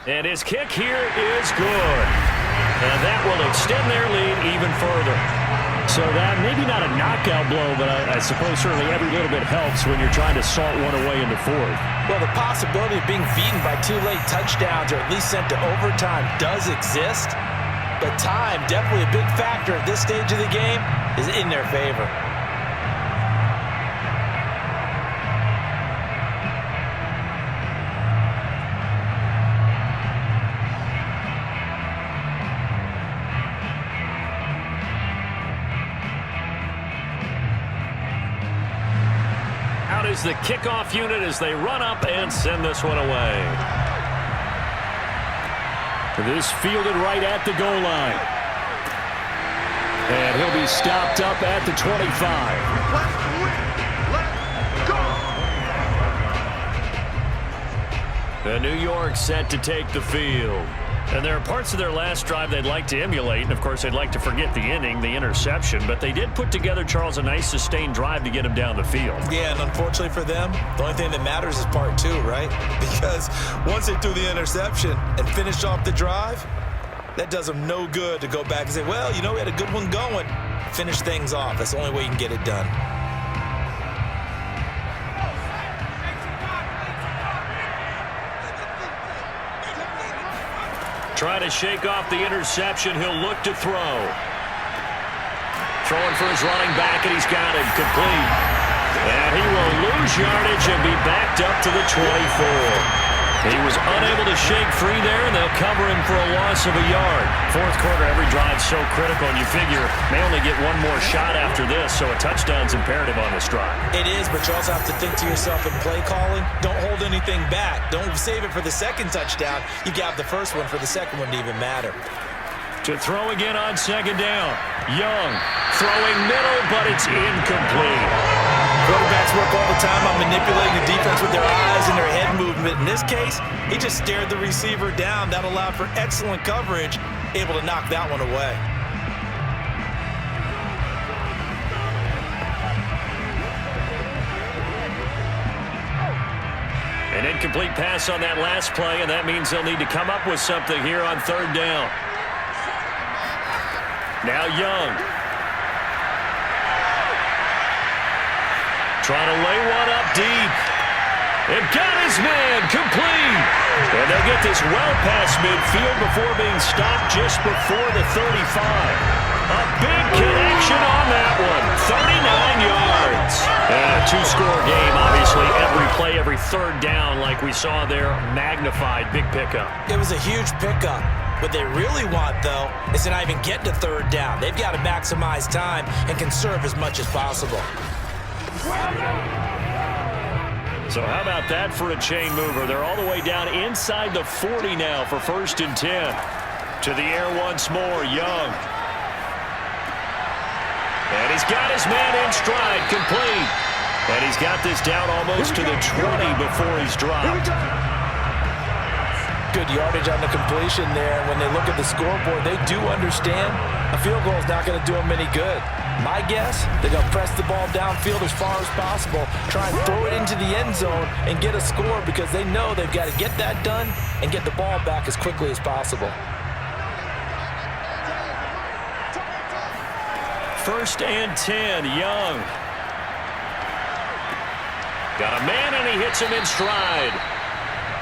And his kick here is good. And that will extend their lead even further. So that, maybe not a knockout blow, but I suppose certainly every little bit helps when you're trying to salt one away into fourth. Well, the possibility of being beaten by 2 late touchdowns or at least sent to overtime does exist, but time, definitely a big factor at this stage of the game, is in their favor. Is the kickoff unit as they run up and send this one away. This fielded right at the goal line. And he'll be stopped up at the 25. The New York set to take the field. And there are parts of their last drive they'd like to emulate. And, of course, they'd like to forget the inning, the interception. But they did put together, Charles, a nice sustained drive to get him down the field. Yeah, and unfortunately for them, the only thing that matters is part 2, right? Because once they threw the interception and finished off the drive, that does them no good to go back and say, well, you know, we had a good one going. Finish things off. That's the only way you can get it done. Trying to shake off the interception. He'll look to throw. Throwing for his running back, and he's got it complete. And he will lose yardage and be backed up to the 24. He was unable to shake free there, and they'll cover him for a loss of a yard. Fourth quarter, every drive's so critical, and you figure may only get one more shot after this, so a touchdown's imperative on this drive. It is, but you also have to think to yourself in play calling, don't hold anything back. Don't save it for the second touchdown. You got the first one for the second one to even matter. To throw again on second down. Young throwing middle, but it's incomplete. Quarterbacks work all the time on manipulating the defense with their eyes and their head movement. In this case, he just stared the receiver down. That allowed for excellent coverage, able to knock that one away. An incomplete pass on that last play, and that means they'll need to come up with something here on third down. Now Young. Trying to lay one up deep. And got his man complete. And they'll get this well past midfield before being stopped just before the 35. A big connection on that one. 39 yards. And a two-score game, obviously. Every play, every third down, like we saw there, magnified. Big pickup. It was a huge pickup. What they really want, though, is to not even get to third down. They've got to maximize time and conserve as much as possible. So how about that for a chain mover? They're all the way down inside the 40 now for 1st and 10. To the air once more, Young. And he's got his man in stride, complete. And he's got this down almost to the 20 before he's dropped. Good yardage on the completion there. And when they look at the scoreboard, they do understand a field goal is not going to do them any good. My guess, they're going to press the ball downfield as far as possible, try and throw it into the end zone and get a score because they know they've got to get that done and get the ball back as quickly as possible. 1st and 10, Young. Got a man and he hits him in stride.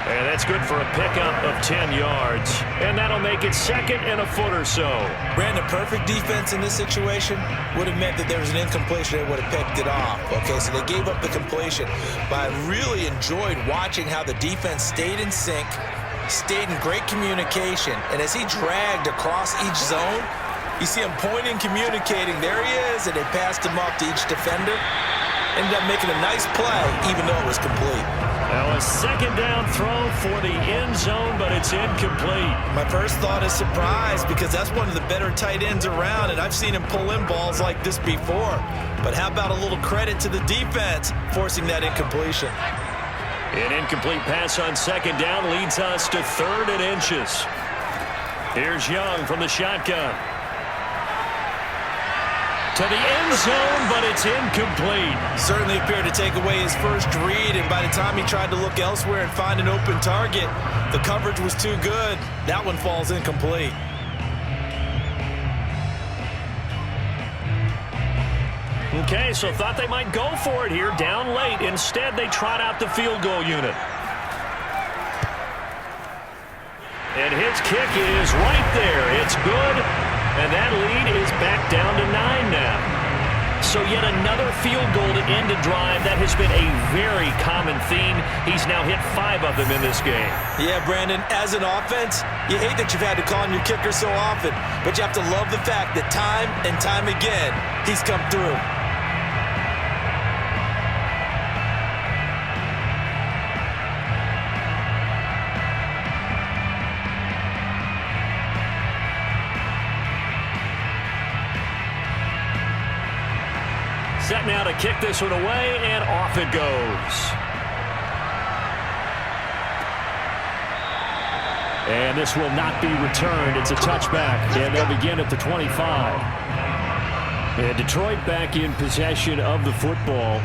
And that's good for a pickup of 10 yards. And that'll make it 2nd and a foot or so. Brandon, perfect defense in this situation would have meant that there was an incompletion. They would have picked it off. Okay, so they gave up the completion. But I really enjoyed watching how the defense stayed in sync, stayed in great communication. And as he dragged across each zone, you see him pointing, communicating. There he is, and they passed him off to each defender. Ended up making a nice play, even though it was complete. Now a 2nd down throw for the end zone, but it's incomplete. My first thought is surprise because that's one of the better tight ends around, and I've seen him pull in balls like this before. But how about a little credit to the defense forcing that incompletion? An incomplete pass on 2nd down leads us to 3rd and inches. Here's Young from the shotgun. To the end zone, but it's incomplete. Certainly appeared to take away his first read, and by the time he tried to look elsewhere and find an open target, the coverage was too good. That one falls incomplete. Okay, so thought they might go for it here, down late. Instead, they trot out the field goal unit. And his kick is right there. It's good, and that lead is back down to 9 now. So yet another field goal to end a drive. That has been a very common theme. He's now hit 5 of them in this game. Yeah, Brandon, as an offense, you hate that you've had to call on your kicker so often, but you have to love the fact that time and time again, he's come through. Set now to kick this one away, and off it goes. And this will not be returned. It's a touchback, and they'll begin at the 25. And Detroit back in possession of the football.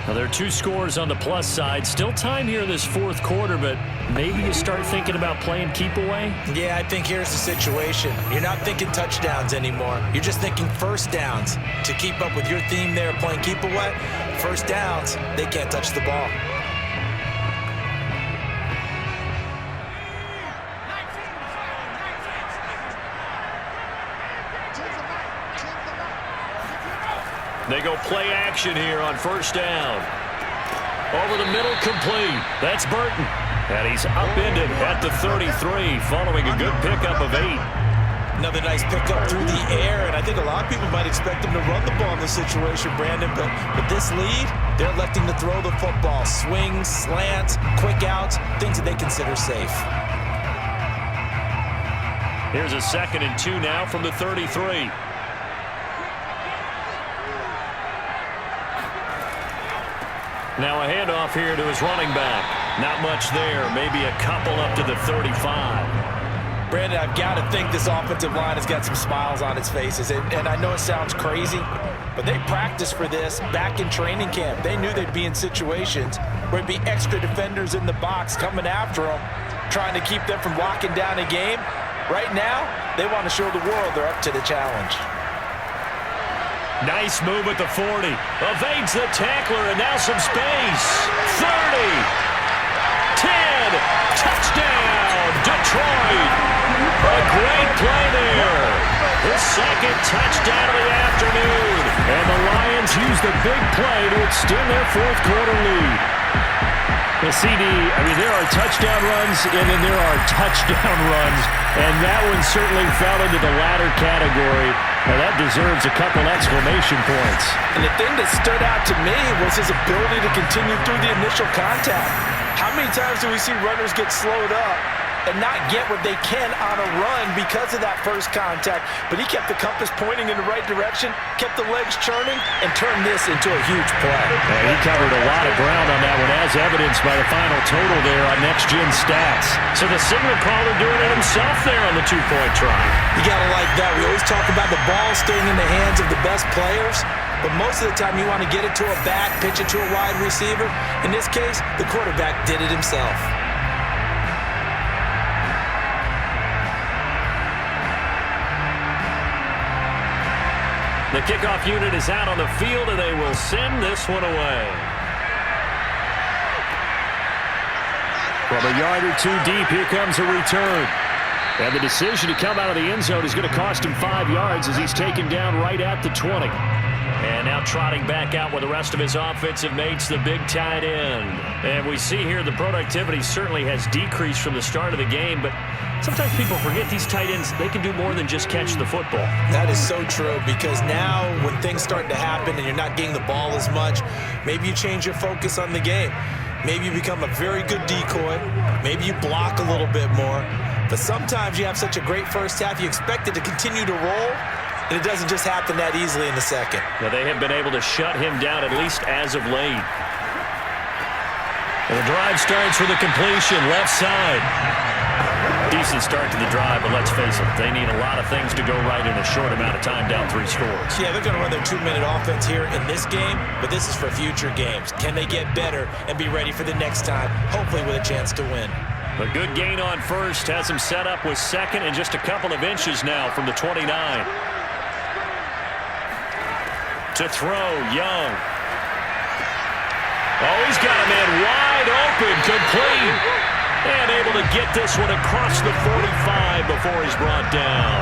Now, there are 2 scores on the plus side. Still time here in this 4th quarter, but maybe you start thinking about playing keep away? Yeah, I think here's the situation. You're not thinking touchdowns anymore. You're just thinking first downs. To keep up with your theme there, playing keep away, first downs, they can't touch the ball. They go play action here on first down. Over the middle, complete. That's Burton. And he's upended at the 33 following a good pickup of 8. Another nice pickup through the air, and I think a lot of people might expect him to run the ball in this situation, Brandon, but with this lead, they're electing to throw the football. Swings, slants, quick outs, things that they consider safe. Here's a 2nd and 2 now from the 33. Now a handoff here to his running back. Not much there. Maybe a couple up to the 35. Brandon, I've got to think this offensive line has got some smiles on its faces. And I know it sounds crazy, but they practiced for this back in training camp. They knew they'd be in situations where it'd be extra defenders in the box coming after them, trying to keep them from locking down a game. Right now, they want to show the world they're up to the challenge. Nice move at the 40. Evades the tackler, and now some space. 30. 10. Touchdown, Detroit. A great play there. His 2nd touchdown of the afternoon. And the Lions use the big play to extend their 4th quarter lead. The CD, I mean, there are touchdown runs, and then there are touchdown runs. And that one certainly fell into the latter category. Now that deserves a couple exclamation points. And the thing that stood out to me was his ability to continue through the initial contact. How many times do we see runners get slowed up and not get what they can on a run because of that first contact? But he kept the compass pointing in the right direction, kept the legs churning, and turned this into a huge play. Yeah, he covered a lot of ground on that one, as evidenced by the final total there on Next Gen Stats. So the signal caller doing it himself there on the 2-point try. You got to like that. We always talk about the ball staying in the hands of the best players, but most of the time you want to get it to a back, pitch it to a wide receiver. In this case, the quarterback did it himself. The kickoff unit is out on the field, and they will send this one away. From a yard or 2 deep, here comes a return. And the decision to come out of the end zone is going to cost him 5 yards as he's taken down right at the 20. And now trotting back out with the rest of his offensive mates, the big tight end. And we see here the productivity certainly has decreased from the start of the game, but sometimes people forget these tight ends, they can do more than just catch the football. That is so true, because now when things start to happen and you're not getting the ball as much, maybe you change your focus on the game. Maybe you become a very good decoy. Maybe you block a little bit more. But sometimes you have such a great first half, you expect it to continue to roll, and it doesn't just happen that easily in the second. Now they have been able to shut him down, at least as of late. And the drive starts with a completion, left side. Decent start to the drive, but let's face it, they need a lot of things to go right in a short amount of time, down 3 scores. Yeah, they're going to run their 2-minute offense here in this game, but this is for future games. Can they get better and be ready for the next time, hopefully with a chance to win? A good gain on first, has him set up with 2nd and just a couple of inches now from the 29. To throw, Young. Oh, he's got a man wide open, complete. And able to get this one across the 45 before he's brought down.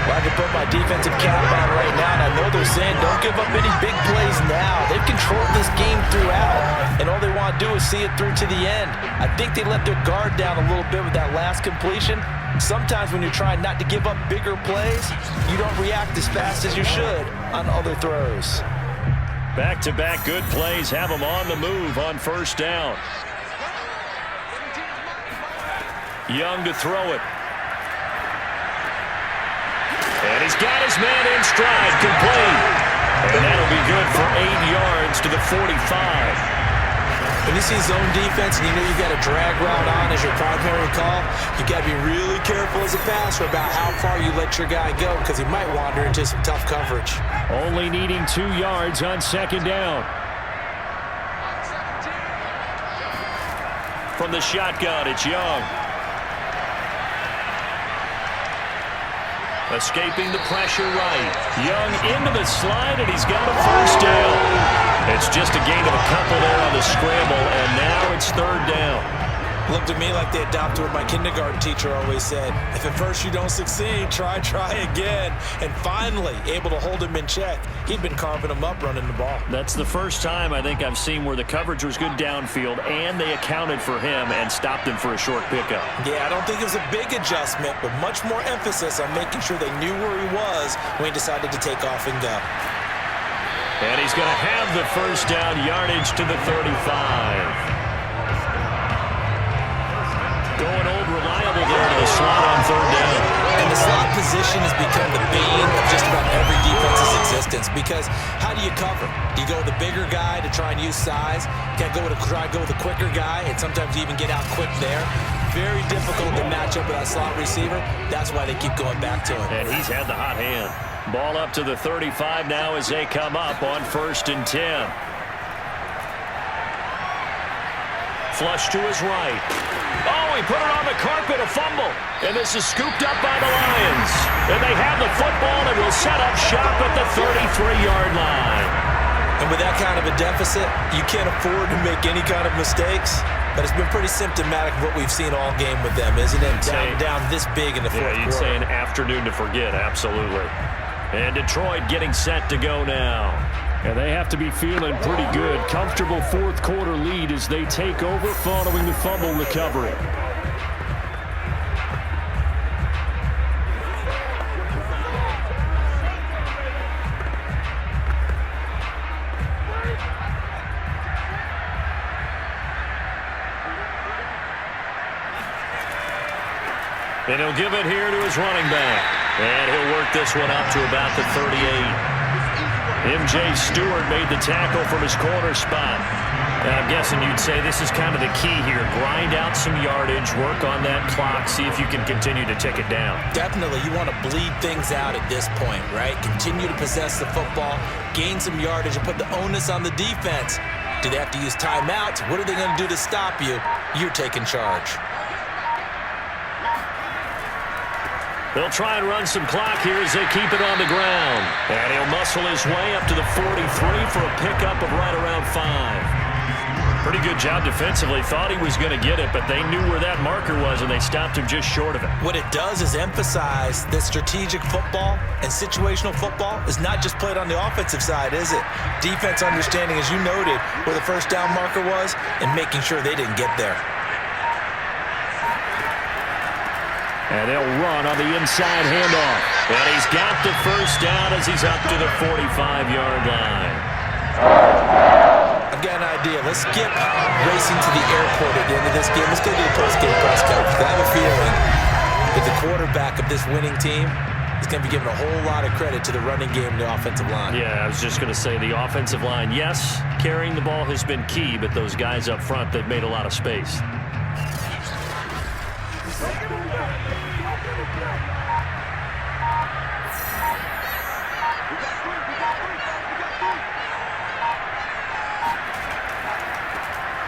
Well, I can put my defensive cap on right now, and I know they're saying don't give up any big plays now. They've controlled this game throughout, and all they want to do is see it through to the end. I think they let their guard down a little bit with that last completion. Sometimes when you're trying not to give up bigger plays, you don't react as fast as you should on other throws. Back-to-back good plays have them on the move on first down. Young to throw it. And he's got his man in stride, complete. And that'll be good for 8 yards to the 45. When you see zone defense and you know you've got a drag route on as your primary call, you got to be really careful as a passer about how far you let your guy go because he might wander into some tough coverage. Only needing 2 yards on second down. From the shotgun, it's Young. Escaping the pressure right. Young into the slide, and he's got a first down. It's just a gain of a couple there on the scramble, and now it's third down. Looked at me like they adopted what my kindergarten teacher always said. If at first you don't succeed, try again. And finally, able to hold him in check. He'd been carving him up running the ball. That's the first time I think I've seen where the coverage was good downfield, and they accounted for him and stopped him for a short pickup. Yeah, I don't think it was a big adjustment, but much more emphasis on making sure they knew where he was when he decided to take off and go. And he's going to have the first down yardage to the 35. Going old reliable there to the slot on third down. And the slot position has become the bane of just about every defense's existence because how do you cover? Do you go with a bigger guy to try and use size? Can't go with try to go with a quicker guy, and sometimes you even get out quick there. Very difficult to match up with that slot receiver. That's why they keep going back to him. And he's had the hot hand. Ball up to the 35 now as they come up on 1st and 10. Flush to his right. Oh, he put it on the carpet, a fumble. And this is scooped up by the Lions. And they have the football and will set up shop at the 33-yard line. And with that kind of a deficit, you can't afford to make any kind of mistakes. But it's been pretty symptomatic of what we've seen all game with them, isn't it? Down this big in the fourth quarter. Yeah, you'd say an afternoon to forget, absolutely. And Detroit getting set to go now. And they have to be feeling pretty good. Comfortable fourth quarter lead as they take over following the fumble recovery. And he'll give it here to his running back. And he'll work this one up to about the 38. M.J. Stewart made the tackle from his corner spot. And I'm guessing you'd say this is kind of the key here. Grind out some yardage, work on that clock, see if you can continue to tick it down. Definitely. You want to bleed things out at this point, right? Continue to possess the football, gain some yardage, and put the onus on the defense. Do they have to use timeouts? What are they going to do to stop you? You're taking charge. They'll try and run some clock here as they keep it on the ground. And he'll muscle his way up to the 43 for a pickup of right around 5. Pretty good job defensively. Thought he was going to get it, but they knew where that marker was, and they stopped him just short of it. What it does is emphasize that strategic football and situational football is not just played on the offensive side, is it? Defense understanding, as you noted, where the first down marker was and making sure they didn't get there. And they'll run on the inside handoff. And he's got the first down as he's up to the 45-yard line. I've got an idea. Let's skip racing to the airport at the end of this game. Let's go to the post-game press conference. I have a feeling that the quarterback of this winning team is going to be given a whole lot of credit to the running game and the offensive line. Yeah, I was just going to say the offensive line, yes, carrying the ball has been key, but those guys up front, they've made a lot of space.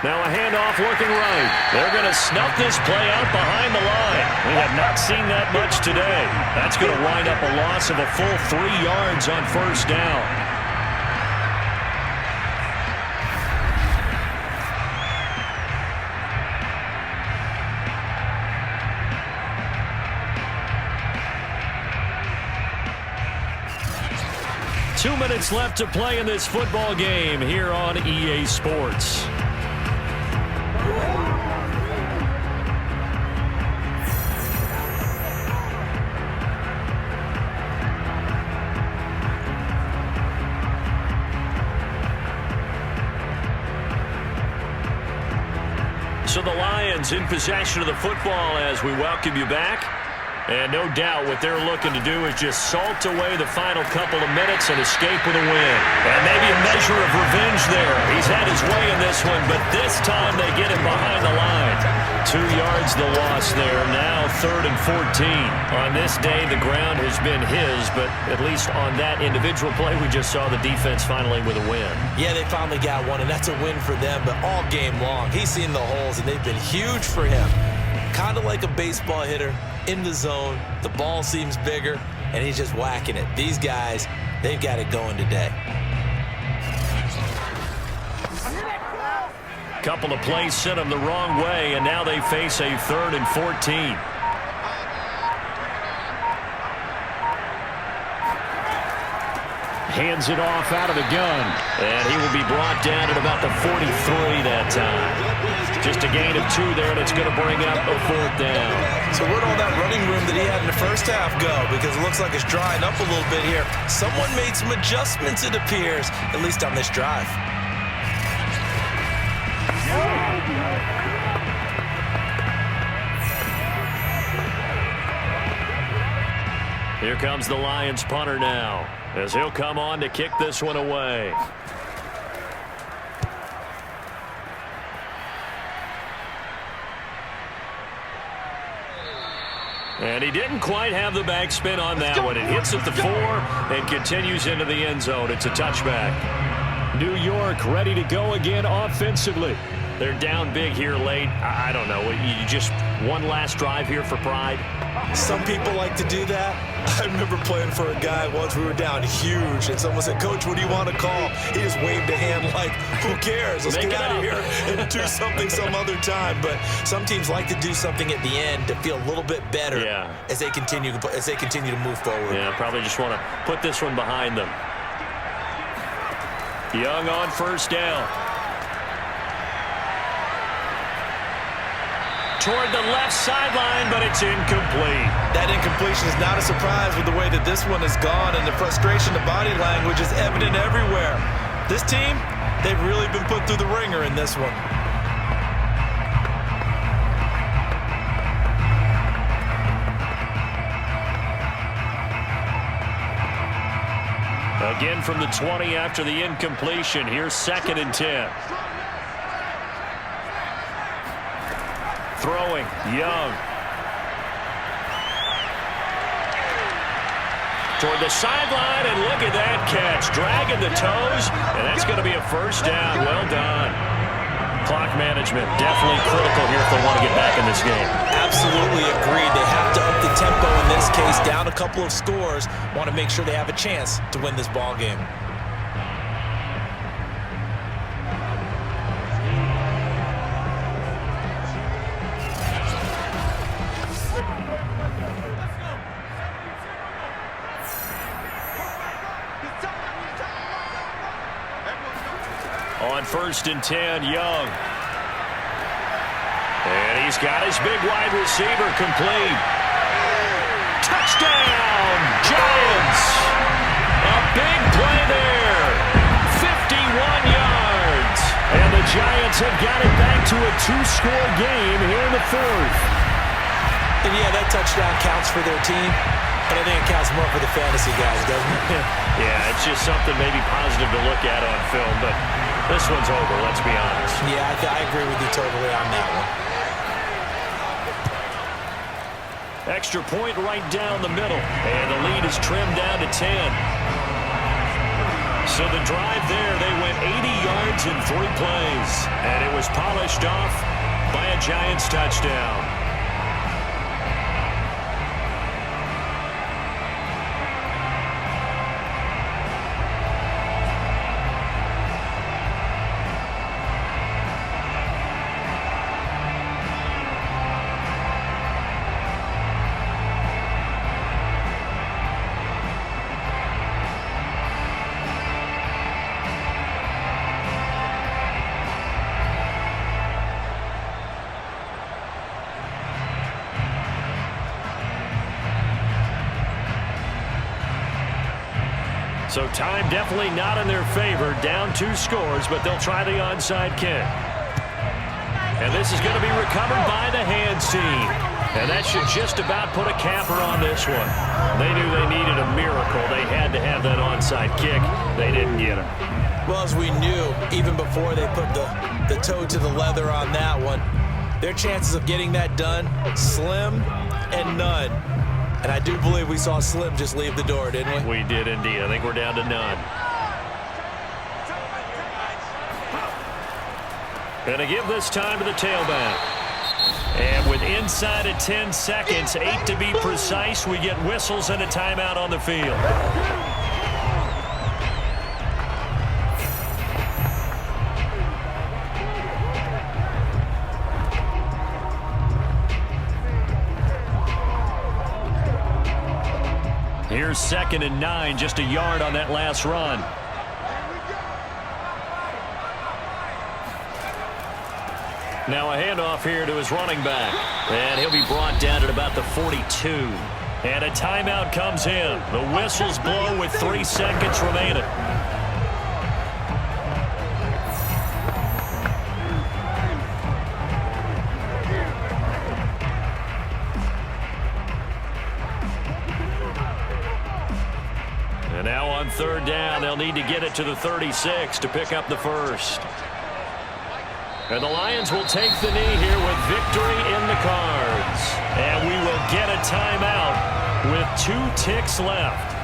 Now a handoff looking right. They're going to snuff this play out behind the line. We have not seen that much today. That's going to wind up a loss of a full 3 yards on first down. Two minutes left to play in this football game here on EA Sports. So the Lions in possession of the football as we welcome you back. And no doubt what they're looking to do is just salt away the final couple of minutes and escape with a win. And maybe a measure of revenge there. He's had his way in this one, but this time they get him behind the line. 2 yards the loss there. Now 3rd and 14. On this day, the ground has been his, but at least on that individual play, we just saw the defense finally with a win. Yeah, they finally got one, and that's a win for them, but all game long, he's seen the holes, and they've been huge for him. Kind of like a baseball hitter in the zone. The ball seems bigger, and he's just whacking it. These guys, they've got it going today. Couple of plays sent them the wrong way, and now they face a 3rd and 14. Hands it off out of the gun, and he will be brought down at about the 43 that time. Just a gain of 2 there, and it's going to bring up a 4th down. So where'd all that running room that he had in the first half go? Because it looks like it's drying up a little bit here. Someone made some adjustments, it appears, at least on this drive. Here comes the Lions punter now, as he'll come on to kick this one away. And he didn't quite have the backspin on that one. It hits at the 4 and continues into the end zone. It's a touchback. New York ready to go again offensively. They're down big here late. I don't know. You just one last drive here for pride? Some people like to do that. I remember playing for a guy once. We were down huge, and someone said, "Coach, what do you want to call?" He just waved a hand like, who cares? Let's get out of here and do something some other time. But some teams like to do something at the end to feel a little bit better as they continue to move forward. Yeah, probably just want to put this one behind them. Young on first down. Toward the left sideline, but it's incomplete. That incompletion is not a surprise with the way that this one has gone, and the frustration, the body language is evident everywhere. This team, they've really been put through the ringer in this one. Again from the 20 after the incompletion. Here's 2nd and 10. Throwing, Young. Toward the sideline, and look at that catch. Dragging the toes, and that's going to be a first down. Well done. Clock management, definitely critical here if they want to get back in this game. Absolutely agreed. They have to up the tempo in this case, down a couple of scores. Want to make sure they have a chance to win this ball game. On 1st and 10, Young. And he's got his big wide receiver complete. Touchdown, Giants. A big play there. 51 yards. And the Giants have got it back to a 2-score game here in the 4th. And yeah, that touchdown counts for their team, but I think it counts more for the fantasy guys, doesn't it? Yeah, it's just something maybe positive to look at on film, but this one's over, let's be honest. Yeah, I agree with you totally on that one. Extra point right down the middle, and the lead is trimmed down to 10. So the drive there, they went 80 yards in 3 plays. And it was polished off by a Giants touchdown. So time definitely not in their favor. Down 2 scores, but they'll try the onside kick. And this is going to be recovered by the hands team. And that should just about put a capper on this one. They knew they needed a miracle. They had to have that onside kick. They didn't get it. Well, as we knew, even before they put the toe to the leather on that one, their chances of getting that done, slim and none. And I do believe we saw Slim just leave the door, didn't we? We did indeed. I think we're down to none. Going to give this time to the tailback. And with inside of 10 seconds, 8 to be precise, we get whistles and a timeout on the field. Here's 2nd and 9, just a yard on that last run. Now a handoff here to his running back. And he'll be brought down at about the 42. And a timeout comes in. The whistles blow with 3 seconds remaining. And now on 3rd down, they'll need to get it to the 36 to pick up the first. And the Lions will take the knee here with victory in the cards. And we will get a timeout with 2 ticks left.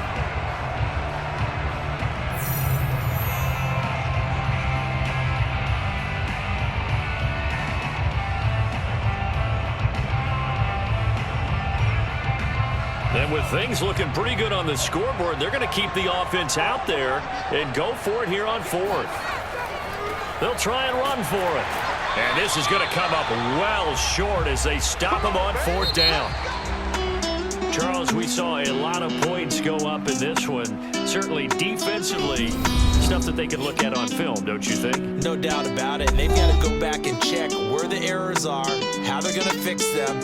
And with things looking pretty good on the scoreboard, they're going to keep the offense out there and go for it here on 4th. They'll try and run for it. And this is going to come up well short as they stop them on 4th down. Charles, we saw a lot of points go up in this one. Certainly defensively, stuff that they can look at on film, don't you think? No doubt about it. And they've got to go back and check where the errors are, how they're going to fix them,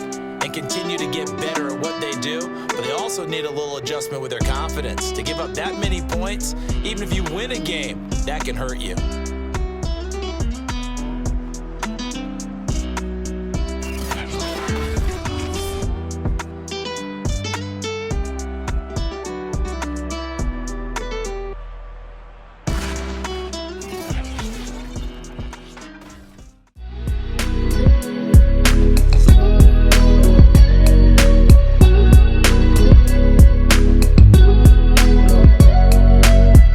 and continue to get better at what they do. But they also need a little adjustment with their confidence. To give up that many points, even if you win a game, that can hurt you.